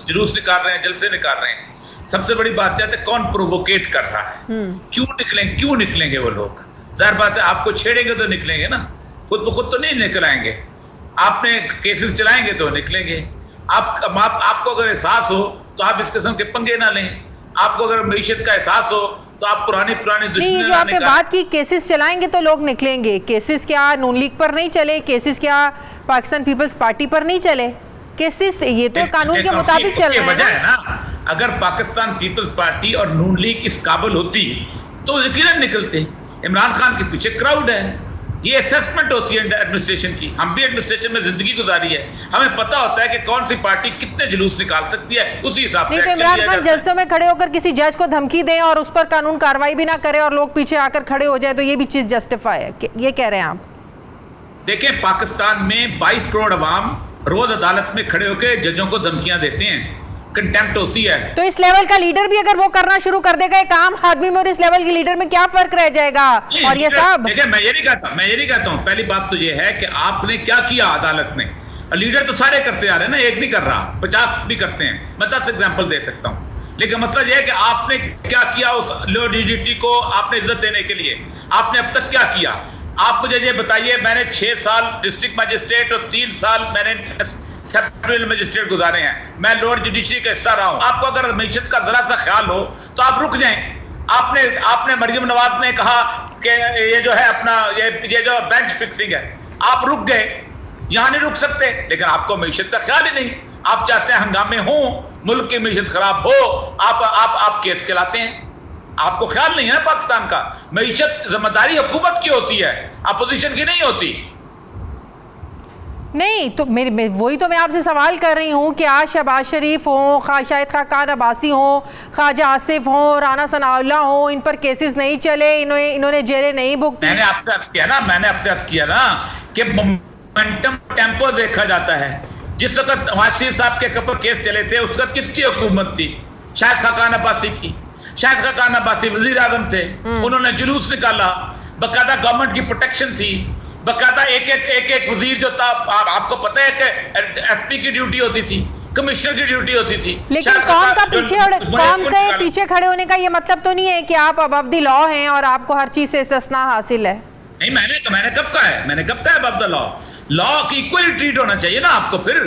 जुलूस निकाल रहे हैं, जलसे निकाल रहे हैं। सबसे बड़ी बात है कौन प्रोवोकेट कर रहा है, क्यों निकलेंगे वो लोग। जाहिर बात है आपको छेड़ेंगे तो निकलेंगे ना, खुद ब खुद तो नहीं निकल आएंगे। आपने केसेस चलाएंगे तो निकलेंगे। आपको अगर एहसास हो तो आप इस किस्म के पंगे ना लें। आपको अगर मईशत का एहसास हो तो आप पुरानी नहीं, जो आपने बात की केसेस चलाएंगे तो लोग निकलेंगे, केसेस क्या नून लीग पर नहीं चले, केसेस क्या पाकिस्तान पीपल्स पार्टी पर नहीं चले, केसेस ये तो कानून के मुताबिक चल रहे हैं ना। अगर पाकिस्तान पीपल्स पार्टी और नून लीग इस काबिल होती तो यकीनन निकलते। इमरान खान के पीछे क्राउड है, ये असेसमेंट होती है एडमिनिस्ट्रेशन की। हम भी एडमिनिस्ट्रेशन में जिंदगी गुजारी है, हमें पता होता है कि कौन सी पार्टी कितने जुलूस निकाल सकती है, उसी हिसाब से। तो इमरान खान जलसों में खड़े होकर किसी जज को धमकी दें और उस पर कानून कार्रवाई भी ना करे और लोग पीछे आकर खड़े हो जाए तो ये भी चीज जस्टिफाई है, ये कह रहे हैं आप? देखें, पाकिस्तान में 22 करोड़ अवाम रोज अदालत में खड़े होकर जजों को धमकियां देते हैं, कंटेम्प्ट होती है। तो इस लेवल का लीडर भी अगर वो करना शुरू कर देगा एक आम आदमी में और इस लेवल के लीडर में क्या फर्क रह जाएगा? और ये सब देखिए, मैं ये नहीं कहता हूँ। पहली बात तो ये है कि आपने क्या किया अदालत में। लीडर तो सारे करते आ रहे हैं ना, एक नहीं कर रहा, 50 भी करते हैं। मैं 10 एग्जाम्पल दे सकता हूँ। लेकिन मतलब यह है कि आपने क्या किया उस लो डीजीटी को आपने इज्जत देने के लिए। आपने अब तक क्या किया? आप मुझे ये बताइए। मैंने 6 साल डिस्ट्रिक्ट मजिस्ट्रेट और 3 साल मैंने सेक्रेटरी मजिस्ट्रेट गुजारे हैं। मैं लोअर जुडिशरी का हिस्सा रहा हूं। आपको अगर मईशत का जरा सा ख्याल हो तो आप रुक जाएं। आपने मरियम नवाज ने कहा कि ये जो है अपना ये जो बेंच फिक्सिंग है, आप रुक गए। यहां नहीं रुक सकते, लेकिन आपको मईशत का ख्याल ही नहीं। आप चाहते हैं हंगामे हो, मुल्क की मईशत खराब हो, आप केस खिलाते हैं। आपको ख्याल नहीं है ना पाकिस्तान का। मईशत जिम्मेदारी हुकूमत की होती है, अपोजिशन की नहीं होती। नहीं तो वही तो मैं आपसे सवाल कर रही हूँ कि आज शहबाज शरीफ हो, शाहिद खान अब्बासी हो, ख्वाजा आसिफ हो, राना सनाउल्लाह हो, इन पर केसेस नहीं चले, इन्होंने जेलें नहीं भुगती। मैंने आपसे अर्ज किया ना कि मोमेंटम टेम्पो देखा जाता है। जिस वक्त नवाज साहब के ऊपर केस चले थे उस वक्त किसकी हुकूमत थी? शाहिद खान अब्बासी की। शाहिद खान अब्बासी वजीर आजम थे, उन्होंने जुलूस निकाला, बकायदा गवर्नमेंट की प्रोटेक्शन थी, बकायदा एक वजीर जो था। आपको पता है कि एसपी की ड्यूटी होती थी, कमिश्नर की ड्यूटी होती थी। लेकिन कौम के पीछे खड़े होने का ये मतलब तो नहीं है कि आप अबव द लॉ हैं और आपको हर चीज से इस्तिस्ना हासिल है। नहीं, मैंने कब कहा है अबव द लॉ? लॉ की इक्वली ट्रीट होना चाहिए ना आपको। फिर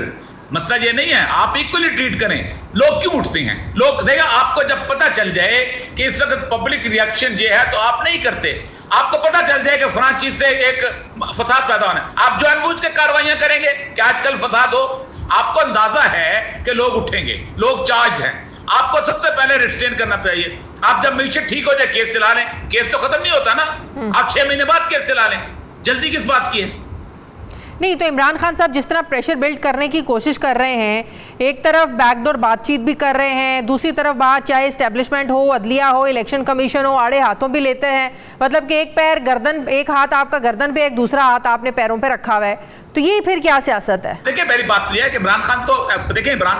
मसला ये नहीं है, आप इक्वली ट्रीट करें। लोग क्यों उठते हैं? लोग देखा, आपको जब पता चल जाए कि इस वक्त पब्लिक रिएक्शन ये है तो आप नहीं करते। आपको पता चल जाए कि फलां चीज से एक फसाद पैदा होना है, आप जानबूझ के कार्रवाइयां करेंगे कि आजकल फसाद हो। आपको अंदाजा है कि लोग उठेंगे, लोग चार्ज हैं। आपको सबसे पहले रिस्ट्रेन करना चाहिए। आप जब मईशत ठीक हो जाए केस चला लें। केस तो खत्म नहीं होता ना, आप 6 महीने बाद केस चला लें। जल्दी किस बात की है? नहीं तो इमरान खान साहब जिस तरह प्रेशर बिल्ड करने की कोशिश कर रहे हैं, एक तरफ बैकडोर बातचीत भी कर रहे हैं, दूसरी तरफ बात चाहे इस्टेब्लिशमेंट हो, अदलिया हो, इलेक्शन कमीशन हो, आड़े हाथों भी लेते हैं। मतलब कि एक हाथ आपका गर्दन पे, एक दूसरा हाथ आपने पैरों पे रखा हुआ है। तो ये फिर क्या सियासत है? देखिए, पहली बात तो यह है कि इमरान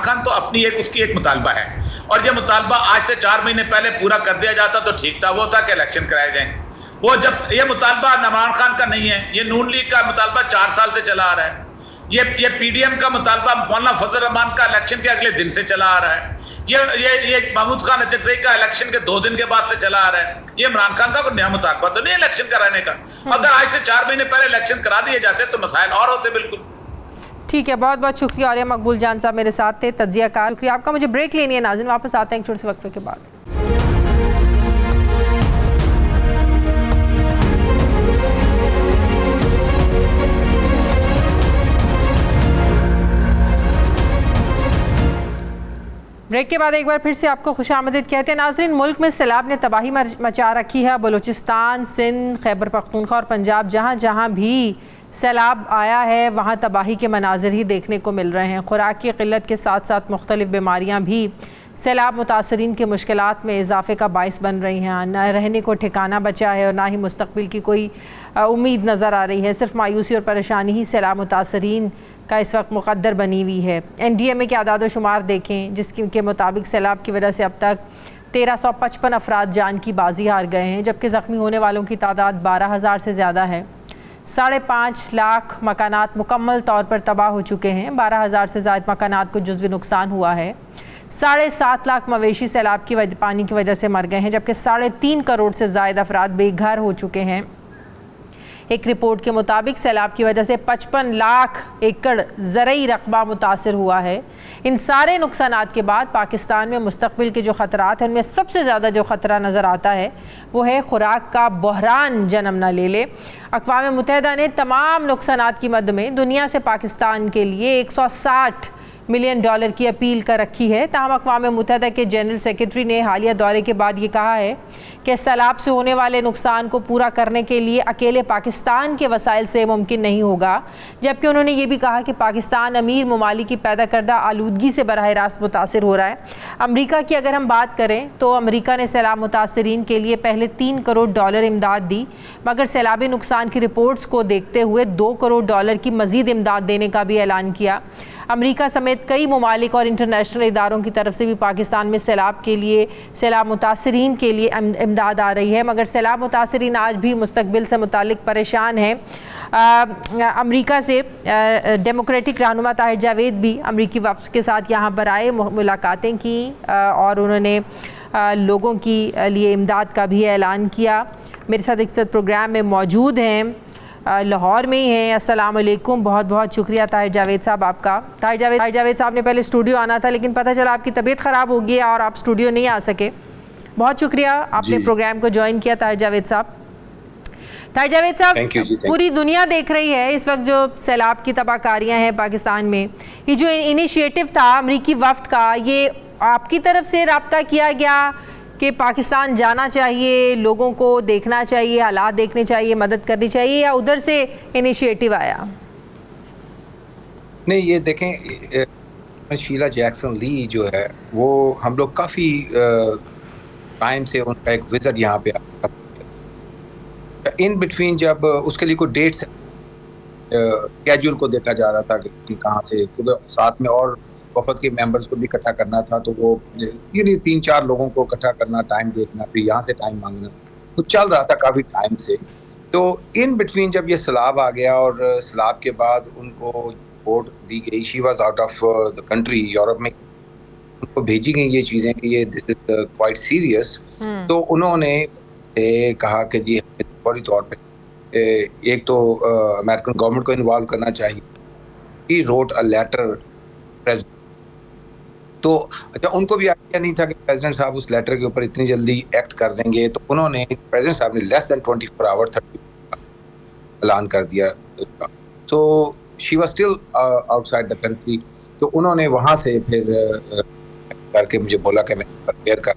खान तो अपनी उसकी एक मुतालबा है, और यह मुतालबा आज से 4 महीने पहले पूरा कर दिया जाता तो ठीक था। वो था कि इलेक्शन कराए जाए। वो जब ये मुतालबा इमरान खान का नहीं है, ये नून लीग का मुतालबा 4 साल से चला आ रहा है। ये पीडीएम का मुतालबा मौलाना फजल रहमान का इलेक्शन के अगले दिन से चला आ रहा है। ये महमूद खान अचकजई का इलेक्शन के 2 दिन के बाद से चला आ रहा है। ये इमरान खान का कोई नया मुतालबा तो नहीं इलेक्शन कराने का। अगर आज से 4 महीने पहले इलेक्शन करा दिए जाते तो मसाइल और होते। बिल्कुल ठीक है, बहुत बहुत शुक्रिया। और मकबूल जान साहब मेरे साथ थे, तज्जियाकार। शुक्रिया आपका। मुझे ब्रेक लेनी है नाज़रीन, वापस आते हैं एक छोटे से वक्फे के बाद। ब्रेक के बाद एक बार फिर से आपको खुशामदीद कहते हैं। नाज़रीन, मुल्क में सैलाब ने तबाही मचा रखी है। बलूचिस्तान, सिंध, खैबर पख्तूनख्वा और पंजाब, जहाँ जहाँ भी सैलाब आया है वहाँ तबाही के मनाजिर ही देखने को मिल रहे हैं। खुराक की क़िल्लत के साथ साथ मुख्तलिफ़ बीमारियाँ भी सैलाब मुतासरीन के मुश्किलात में इजाफे का बाइस बन रही हैं। न रहने को ठिकाना बचा है और ना ही मुस्तक़बिल की कोई उम्मीद नज़र आ रही है। सिर्फ मायूसी और परेशानी ही सैलाब मुतासरीन का इस वक्त मुक़द्दर बनी हुई है। NDMA के आदाद व शुमार देखें जिसके मुताबिक सैलाब की वजह से अब तक 1355 अफराद जान की बाजी हार गए हैं, जबकि ज़ख्मी होने वालों की तादाद 12,000 से ज़्यादा है। 5.5 लाख मकानात मुकम्मल तौर पर तबाह हो चुके हैं। 12,000 से ज़ायद मकानात को जुज़वी नुकसान हुआ है। 7.5 लाख मवेशी सैलाब की पानी की वजह से मर गए हैं, जबकि 3.5 करोड़ से ज़ायद अफराद बेघर हो चुके हैं। एक रिपोर्ट के मुताबिक सैलाब की वजह से 55 लाख एकड़ ज़रई रकबा मुतासर हुआ है। इन सारे नुकसानात के बाद पाकिस्तान में मुस्तक़बिल के जो ख़तरात हैं उनमें सबसे ज़्यादा जो ख़तरा नज़र आता है वो है खुराक का बहरान जन्म न ले ले। अक़वाम मुत्तहिदा ने तमाम नुकसानात की मद में दुनिया से पाकिस्तान के लिए $160 मिलियन की अपील कर रखी है। ताहम अक़वाम मुत्तहिदा के जनरल सेक्रेटरी ने हालिया दौरे के बाद ये कहा है कि सैलाब से होने वाले नुकसान को पूरा करने के लिए अकेले पाकिस्तान के वसाइल से मुमकिन नहीं होगा, जबकि उन्होंने ये भी कहा कि पाकिस्तान अमीर ममालिक की पैदा करदा आलूदगी से बराह रास्त मुतासर हो रहा है। अमरीका की अगर हम बात करें तो अमरीका ने सैलाब मुतासरीन के लिए पहले $3 करोड़ इमदाद दी, मगर सैलाबी नुकसान की रिपोर्ट्स को देखते हुए $2 करोड़ की मज़ीद इमदाद देने का भी ऐलान किया। अमरीका समेत कई ममालिक और इंटरनेशनल इदारों की तरफ से भी पाकिस्तान में सैलाब मुतासरीन के लिए इमदाद आ रही है, मगर सैलाब मुतासरीन आज भी मुस्तक़बिल से मुतालिक परेशान हैं। अमरीका से डेमोक्रेटिक रहनुमा ताहिर जावेद भी अमरीकी वफ़द के साथ यहाँ पर आए, मुलाकातें की और उन्होंने लोगों की लिए इमदाद का भी ऐलान किया। मेरे साथ इस प्रोग्राम में मौजूद हैं, लाहौर में ही हैं। अस्सलाम वालेकुम, बहुत बहुत शुक्रिया ताहिर जावेद साहब आपका। ताहिर जावेद साहब ने पहले स्टूडियो आना था, लेकिन पता चला आपकी तबीयत ख़राब हो गई और आप स्टूडियो नहीं आ सके। बहुत शुक्रिया आपने प्रोग्राम को ज्वाइन किया ताहिर जावेद साहब। ताहिर जावेद साहब, पूरी दुनिया देख रही है इस वक्त जो सैलाब की तबाहकारियाँ हैं पाकिस्तान में। ये जो इनिशिएटिव था अमरीकी वफ़द का, ये आपकी तरफ से रब्ता किया गया कि पाकिस्तान जाना चाहिए, लोगों को देखना चाहिए, हालात देखने चाहिए, मदद करनी चाहिए, या उधर से इनिशिएटिव आया? नहीं, ये देखें, शीला जैक्सन ली जो है वो हम लोग काफ़ी टाइम से उनका एक विजिट यहाँ पे इन बिटवीन, जब उसके लिए कोई डेट स्केड्यूल को देखा जा रहा था कि कहाँ से, साथ में और वफद के मेंबर्स को भी इकट्ठा करना था, तो वो ये 3-4 लोगों को इकट्ठा करना, टाइम देखना, फिर यहाँ से टाइम मांगना, तो चल रहा था काफ़ी टाइम से। तो इन बिटवीन जब ये सैलाब आ गया और सैलाब के बाद उनको रिपोर्ट दी गई, she was out of the country, Europe में उनको भेजी गई ये चीज़ें कि ये दिस इज क्वाइट सीरियस। तो उन्होंने कहा कि जी फौरी तौर पे एक तो अमेरिकन गवर्नमेंट को इन्वॉल्व करना चाहिए। He wrote a letter president, तो अच्छा, उनको भी आइडिया नहीं था कि प्रेसिडेंट साहब उस लेटर के ऊपर इतनी जल्दी एक्ट कर देंगे, तो उन्होंने प्रेसिडेंट साहब ने लेस देन 24 आवर 30 ऐलान कर दिया। So she was still outside the country, तो उन्होंने वहाँ से फिर करके मुझे बोला कि मैं प्रिपेयर कर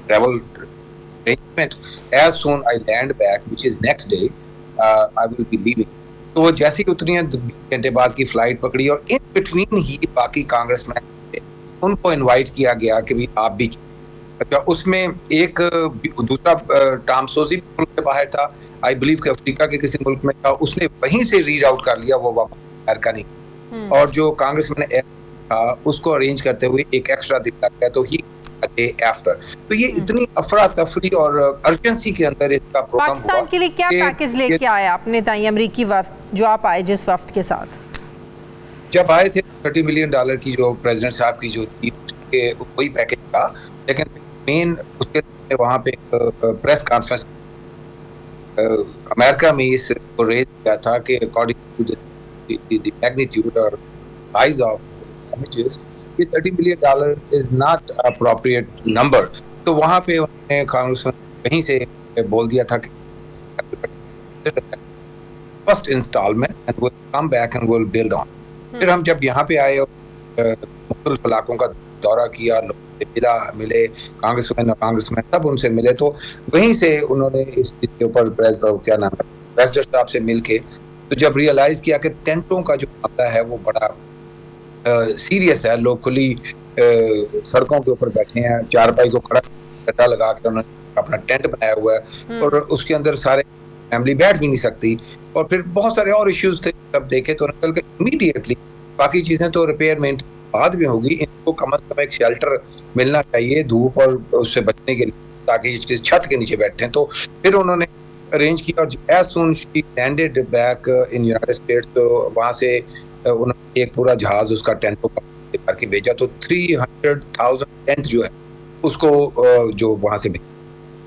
travel arrangement, as soon I land back which is next day I will be leaving. तो वो जैसे ही उतनी 2 घंटे बाद की फ्लाइट पकड़ी और इन बिटवीन ही बाकी कांग्रेसमैन उनको इनवाइट किया गया कि भी आप भी। अच्छा, उसमें एक दूसरा टॉम सोजी मुल्क से बाहर था, आई बिलीव कि अफ्रीका के किसी मुल्क में था, उसने वहीं से रीड आउट कर लिया, वो वापस अमेरिका नहीं। और जो कांग्रेसमैन था उसको अरेंज करते हुए एक एक्स्ट्रा दिन लग गया, तो ही डे आफ्टर। तो ये इतनी अफरा तफरी और अर्जेंसी के अंदर इसका प्रोग्राम हुआ। पाकिस्तान के लिए क्या पैकेज लेके आया अपने ताई अमरीकी वफ़द जो आप आए जिस वफ़द के साथ? जब आए थे $30 मिलियन की जो प्रेसिडेंट साहब की जो थी उसके वही पैकेज था, लेकिन मेन उसके वहाँ पे प्रेस कॉन्फ्रेंस अमेरिका में इस रेज किया था कि अकॉर्डिंग टू द मैग्नीट्यूड और साइज ऑफ डैमेजेस, ये $30 million is not appropriate number. तो वहाँ पे उन्होंने कांग्रेस में कहीं से बोल दिया था कि first instalment and will come back and will build on. फिर हम जब यहाँ पे आए और मुख्तलिफ इलाकों का दौरा किया, लोगों से मिले कांग्रेसमैन सब उनसे मिले, तो वहीं से उन्होंने इस चीज के ऊपर प्रेसिडेंट साहब से मिलके तो जब रियलाइज किया कि टेंटों का जो मामला है वो बड़ा सीरियस है, लोग खुली सड़कों के ऊपर बैठे हैं, चारपाई को कट्टा लगा के उन्होंने अपना टेंट बनाया हुआ है और उसके अंदर सारे फैमिली बैठ भी नहीं सकती, और फिर बहुत सारे और इश्यूज थे। जब देखे तो निकल के इमीडिएटली बाकी चीजें तो रिपेयर मेंटेन बाद में होगी, इनको कम से कम एक शेल्टर मिलना चाहिए धूप और उससे बचने के लिए, ताकि इस छत के नीचे बैठे। तो फिर उन्होंने अरेंज किया और as soon she landed back in United States, तो वहां से उन्होंने एक पूरा जहाज उसका टेंटों का करके भेजा, तो 300,000 टेंट जो है उसको जो वहां से भेजा।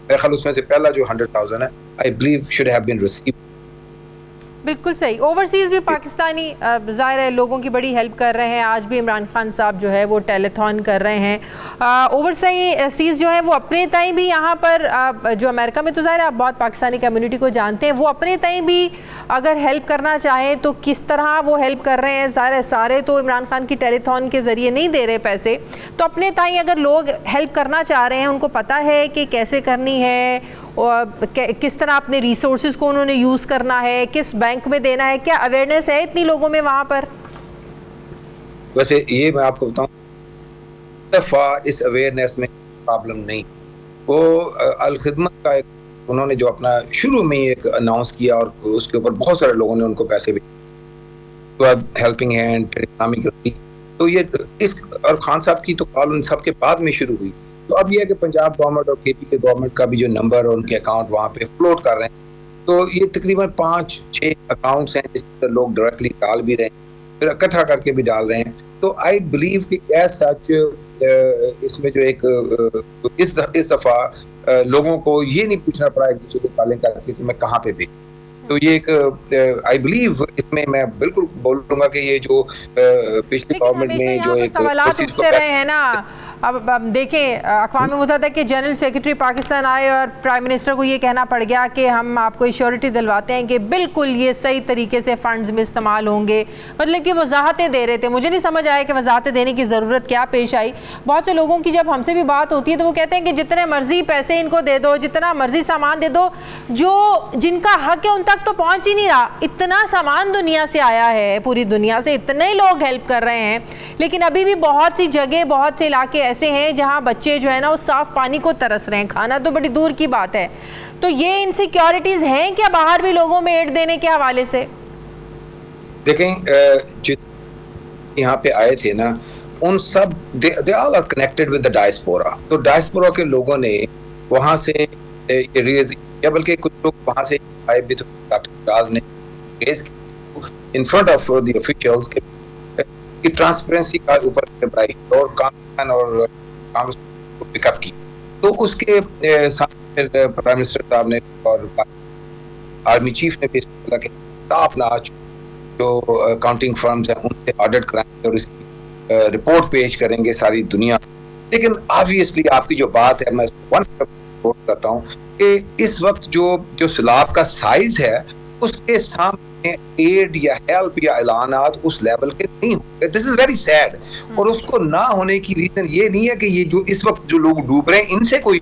मेरे ख्याल उसमें से पहला जो 100,000 है I believe should have been received. बिल्कुल सही। ओवरसीज़ भी पाकिस्तानी ज़ाहिर है लोगों की बड़ी हेल्प कर रहे हैं। आज भी इमरान खान साहब जो है वो टेलीथॉन कर रहे हैं। ओवरसीज़ जो है वो अपने ताई भी यहाँ पर जो अमेरिका में तो ज़ाहिर है आप बहुत पाकिस्तानी कम्युनिटी को जानते हैं, वो अपने ताई भी अगर हेल्प करना चाहें तो किस तरह वो हेल्प कर रहे हैं। सारे तो इमरान खान की टेलीथॉन के ज़रिए नहीं दे रहे पैसे, तो अपने ताई अगर लोग हेल्प करना चाह रहे हैं, उनको पता है कि कैसे करनी है और किस तरह अपने रिसोर्सेज को उन्होंने यूज़ करना है, किस बैंक में देना है, क्या अवेयरनेस है इतनी लोगों में वहाँ पर? वैसे ये मैं आपको बताऊं, दफा इस अवेयरनेस में प्रॉब्लम नहीं, वो अल खिदमत का एक उन्होंने जो अपना शुरू में ही एक अनाउंस किया और उसके ऊपर बहुत सारे लोगों ने उनको पैसे भी, तो हेल्पिंग हैंड, इस्लामिक गलती, तो ये इस और खान साहब की तो कॉल उन सबके बाद में शुरू हुई। तो अब ये है कि पंजाब गवर्नमेंट और केपी के गवर्नमेंट का भी जो नंबर और उनके अकाउंट वहाँ पे फ्लोट कर रहे हैं, तो ये तकरीबन 5-6 अकाउंट्स हैं जिससे लोग डायरेक्टली डाल भी रहे हैं, फिर इकट्ठा करके भी डाल रहे हैं। तो आई बिलीव कि एज सच इसमें जो एक इस दफा लोगों को ये नहीं पूछना पड़ा एक दूसरे को कॉलिंग करके कि मैं कहाँ पे भेजूं, तो ये एक आई बिलीव इसमें मैं बिल्कुल बोलूंगा कि ये जो पिछली गवर्नमेंट में जो एक सवालात उठते रहे हैं ना, अब देखें अक़वाम मुत्तहिदा के जनरल सेक्रेटरी पाकिस्तान आए और प्राइम मिनिस्टर को ये कहना पड़ गया कि हम आपको एश्योरिटी दिलवाते हैं कि बिल्कुल ये सही तरीके से फ़ंड्स में इस्तेमाल होंगे, मतलब कि वजाहतें दे रहे थे। मुझे नहीं समझ आया कि वजाहतें देने की ज़रूरत क्या पेश आई। बहुत से लोगों की जब हमसे भी बात होती है तो वो कहते हैं कि जितने मर्जी पैसे इनको दे दो, जितना मर्जी सामान दे दो, जो जिनका हक है उन तक तो पहुँच ही नहीं रहा। इतना सामान दुनिया से आया है, पूरी दुनिया से इतने लोग हेल्प कर रहे हैं, लेकिन अभी भी बहुत सी जगह, बहुत से इलाके ऐसे हैं जहां बच्चे जो है ना वो साफ पानी को तरस रहे हैं, खाना तो बड़ी दूर की बात है। तो ये इनसिक्योरिटीज हैं क्या बाहर भी लोगों में एड देने के हवाले से? देखें जो यहाँ पे आए थे ना, उन सब they all are connected with the diaspora, तो डायस्पोरा के लोगों ने वहां से ये रेज किया, बल्कि कुछ लोग वहां से आए भी, तो डॉक्टर राज ने raise in front of the officials की ट्रांसपेरेंसी का ऊपर बढ़ाई और कांग्रेस को पिकअप की। तो उसके साथ प्राइम मिनिस्टर साहब ने और आर्मी चीफ ने भी बोला कि टॉप नॉच जो अकाउंटिंग फर्म्स हैं उनसे ऑडिट कराएंगे और इसकी रिपोर्ट पेश करेंगे सारी दुनिया। लेकिन ऑब्वियसली आपकी जो बात है, मैं रिपोर्ट करता हूँ कि इस वक्त जो सैलाब का साइज है उसके सामने एड या हेल्प या ऐलानात उस लेवल के नहीं होंगे। This is very sad. और उसको ना होने की रीजन ये नहीं है कि ये जो इस वक्त जो लोग डूब रहे हैं इनसे कोई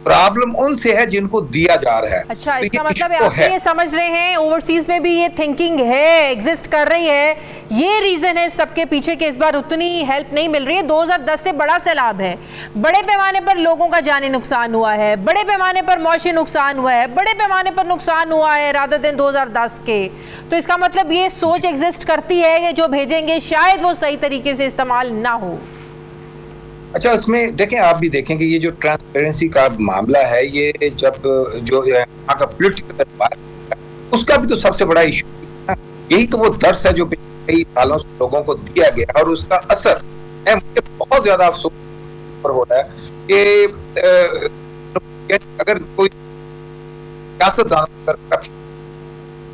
प्रॉब्लम उनसे है जिनको दिया जा रहा है। अच्छा, तो इसका मतलब आप ये समझ रहे हैं ओवरसीज में भी ये थिंकिंग है, एग्जिस्ट कर रही है, ये रीजन है सबके पीछे कि इस बार उतनी हेल्प नहीं मिल रही है। 2010 से बड़ा सैलाब है, बड़े पैमाने पर लोगों का जानी नुकसान हुआ है, बड़े पैमाने पर मौशी नुकसान हुआ है, बड़े पैमाने पर नुकसान हुआ है रादर देन 2010 के। तो इसका मतलब ये सोच एग्जिस्ट करती है कि जो भेजेंगे शायद वो सही तरीके से इस्तेमाल ना हो। अच्छा, इसमें देखें, आप भी देखें कि ये जो ट्रांसपेरेंसी का मामला है, ये जब जो यहाँ का पॉलिटिकल उसका भी तो सबसे बड़ा इशू है। यही तो वो दर्स है जो कई सालों से लोगों को दिया गया और उसका असर है। मुझे बहुत ज्यादा अफसोस हो रहा है कि अगर कोई सियासतदान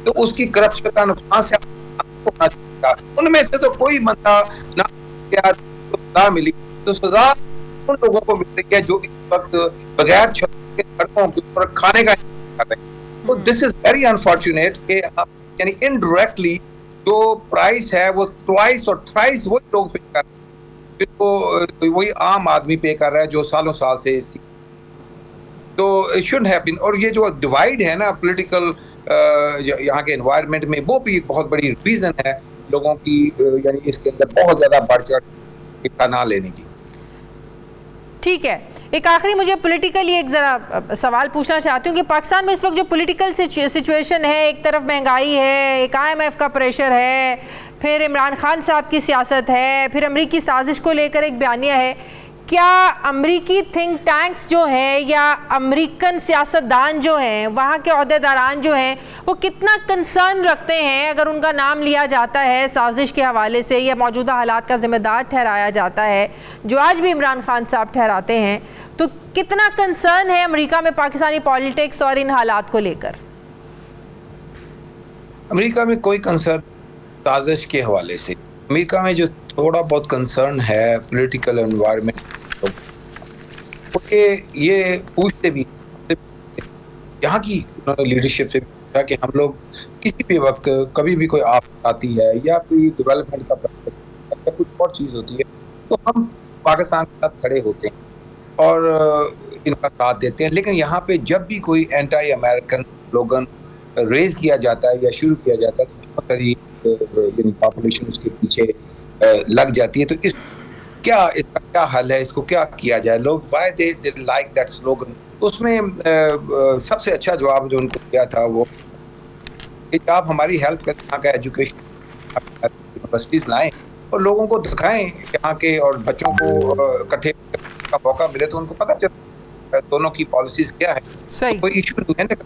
तो उसकी करप्शन का नुकसान से होना चाहिए। उनमें से तो कोई बंदा ना मिली तो सजा उन लोगों को मिल रही है जो इस वक्त बगैर छत के सड़कों के ऊपर खाने का कर रहे हैं। तो दिस इज वेरी अनफॉर्चुनेट कि आप यानी इनडायरेक्टली जो प्राइस है वो ट्वाइस और थ्राइस वो लोग पे कर रहे हैं। फिर वो वही आम आदमी पे कर रहा है जो सालों साल से इसकी, तो इट शुड हैव बीन। और ये जो डिवाइड है ना पॉलिटिकल यहाँ के एनवायरनमेंट में, वो भी एक बहुत बड़ी रीजन है लोगों की यानी इसके अंदर बहुत ज्यादा बढ़ चढ़ हिस्सा ना लेने की। ठीक है, एक आखिरी मुझे पॉलिटिकली एक ज़रा सवाल पूछना चाहती हूँ कि पाकिस्तान में इस वक्त जो पॉलिटिकल सिचुएशन है, एक तरफ महंगाई है, एक IMF का प्रेशर है, फिर इमरान खान साहब की सियासत है, फिर अमरीकी साजिश को लेकर एक बयानिया है, क्या अमरीकी थिंक टैंक्स जो हैं या अमरीकन सियासतदान जो हैं, वहाँ के अहदेदारान जो हैं, वो कितना कंसर्न रखते हैं अगर उनका नाम लिया जाता है साजिश के हवाले से या मौजूदा हालात का जिम्मेदार ठहराया जाता है, जो आज भी इमरान खान साहब ठहराते हैं, तो कितना कंसर्न है अमेरिका में पाकिस्तानी पॉलिटिक्स और इन हालात को लेकर? अमेरिका में कोई कंसर्न साजिश के हवाले से, अमेरिका में जो थोड़ा बहुत कंसर्न है पॉलिटिकल एनवायरनमेंट, ये पूछते भी यहाँ की लीडरशिप से पूछा कि हम लोग किसी भी वक्त कभी भी कोई आफत आती है या कोई डेवलपमेंट का प्रोजेक्ट या कुछ और चीज़ होती है तो हम पाकिस्तान के साथ खड़े होते हैं और इनका साथ देते हैं। लेकिन यहाँ पे जब भी कोई एंटी अमेरिकन स्लोगन रेज किया जाता है या शुरू किया जाता है तो बहुत सारी पॉपुलेशन उसके पीछे लग जाती है। तो इसका क्या हल है, इसको क्या किया जाए, लोग why they like that slogan. उसमें सबसे अच्छा जवाब जो उनको दिया था वो कि आप हमारी हेल्प करें, यहाँ का एजुकेशन यूनिवर्सिटीज लाएं और लोगों को दिखाएं यहाँ के, और बच्चों को इकट्ठे का मौका मिले तो उनको पता चले दोनों की पॉलिसीज क्या है, तो कोई इशू नहीं है।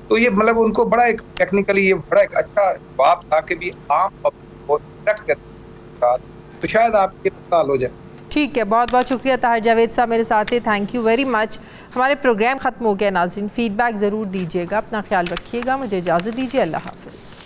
तो ये मतलब उनको बड़ा एक टेक्निकली ये बड़ा एक अच्छा जवाब था कि भी आम पब्लिक को इंटरेक्ट करने, तो शायद आपके साल हो जाए। ठीक है, बहुत बहुत शुक्रिया ताहिर जावेद साहब मेरे साथ थे, थैंक यू वेरी मच। हमारे प्रोग्राम ख़त्म हो गया नाज़रीन, फीडबैक ज़रूर दीजिएगा, अपना ख्याल रखिएगा, मुझे इजाज़त दीजिए, अल्लाह हाफ़िज़।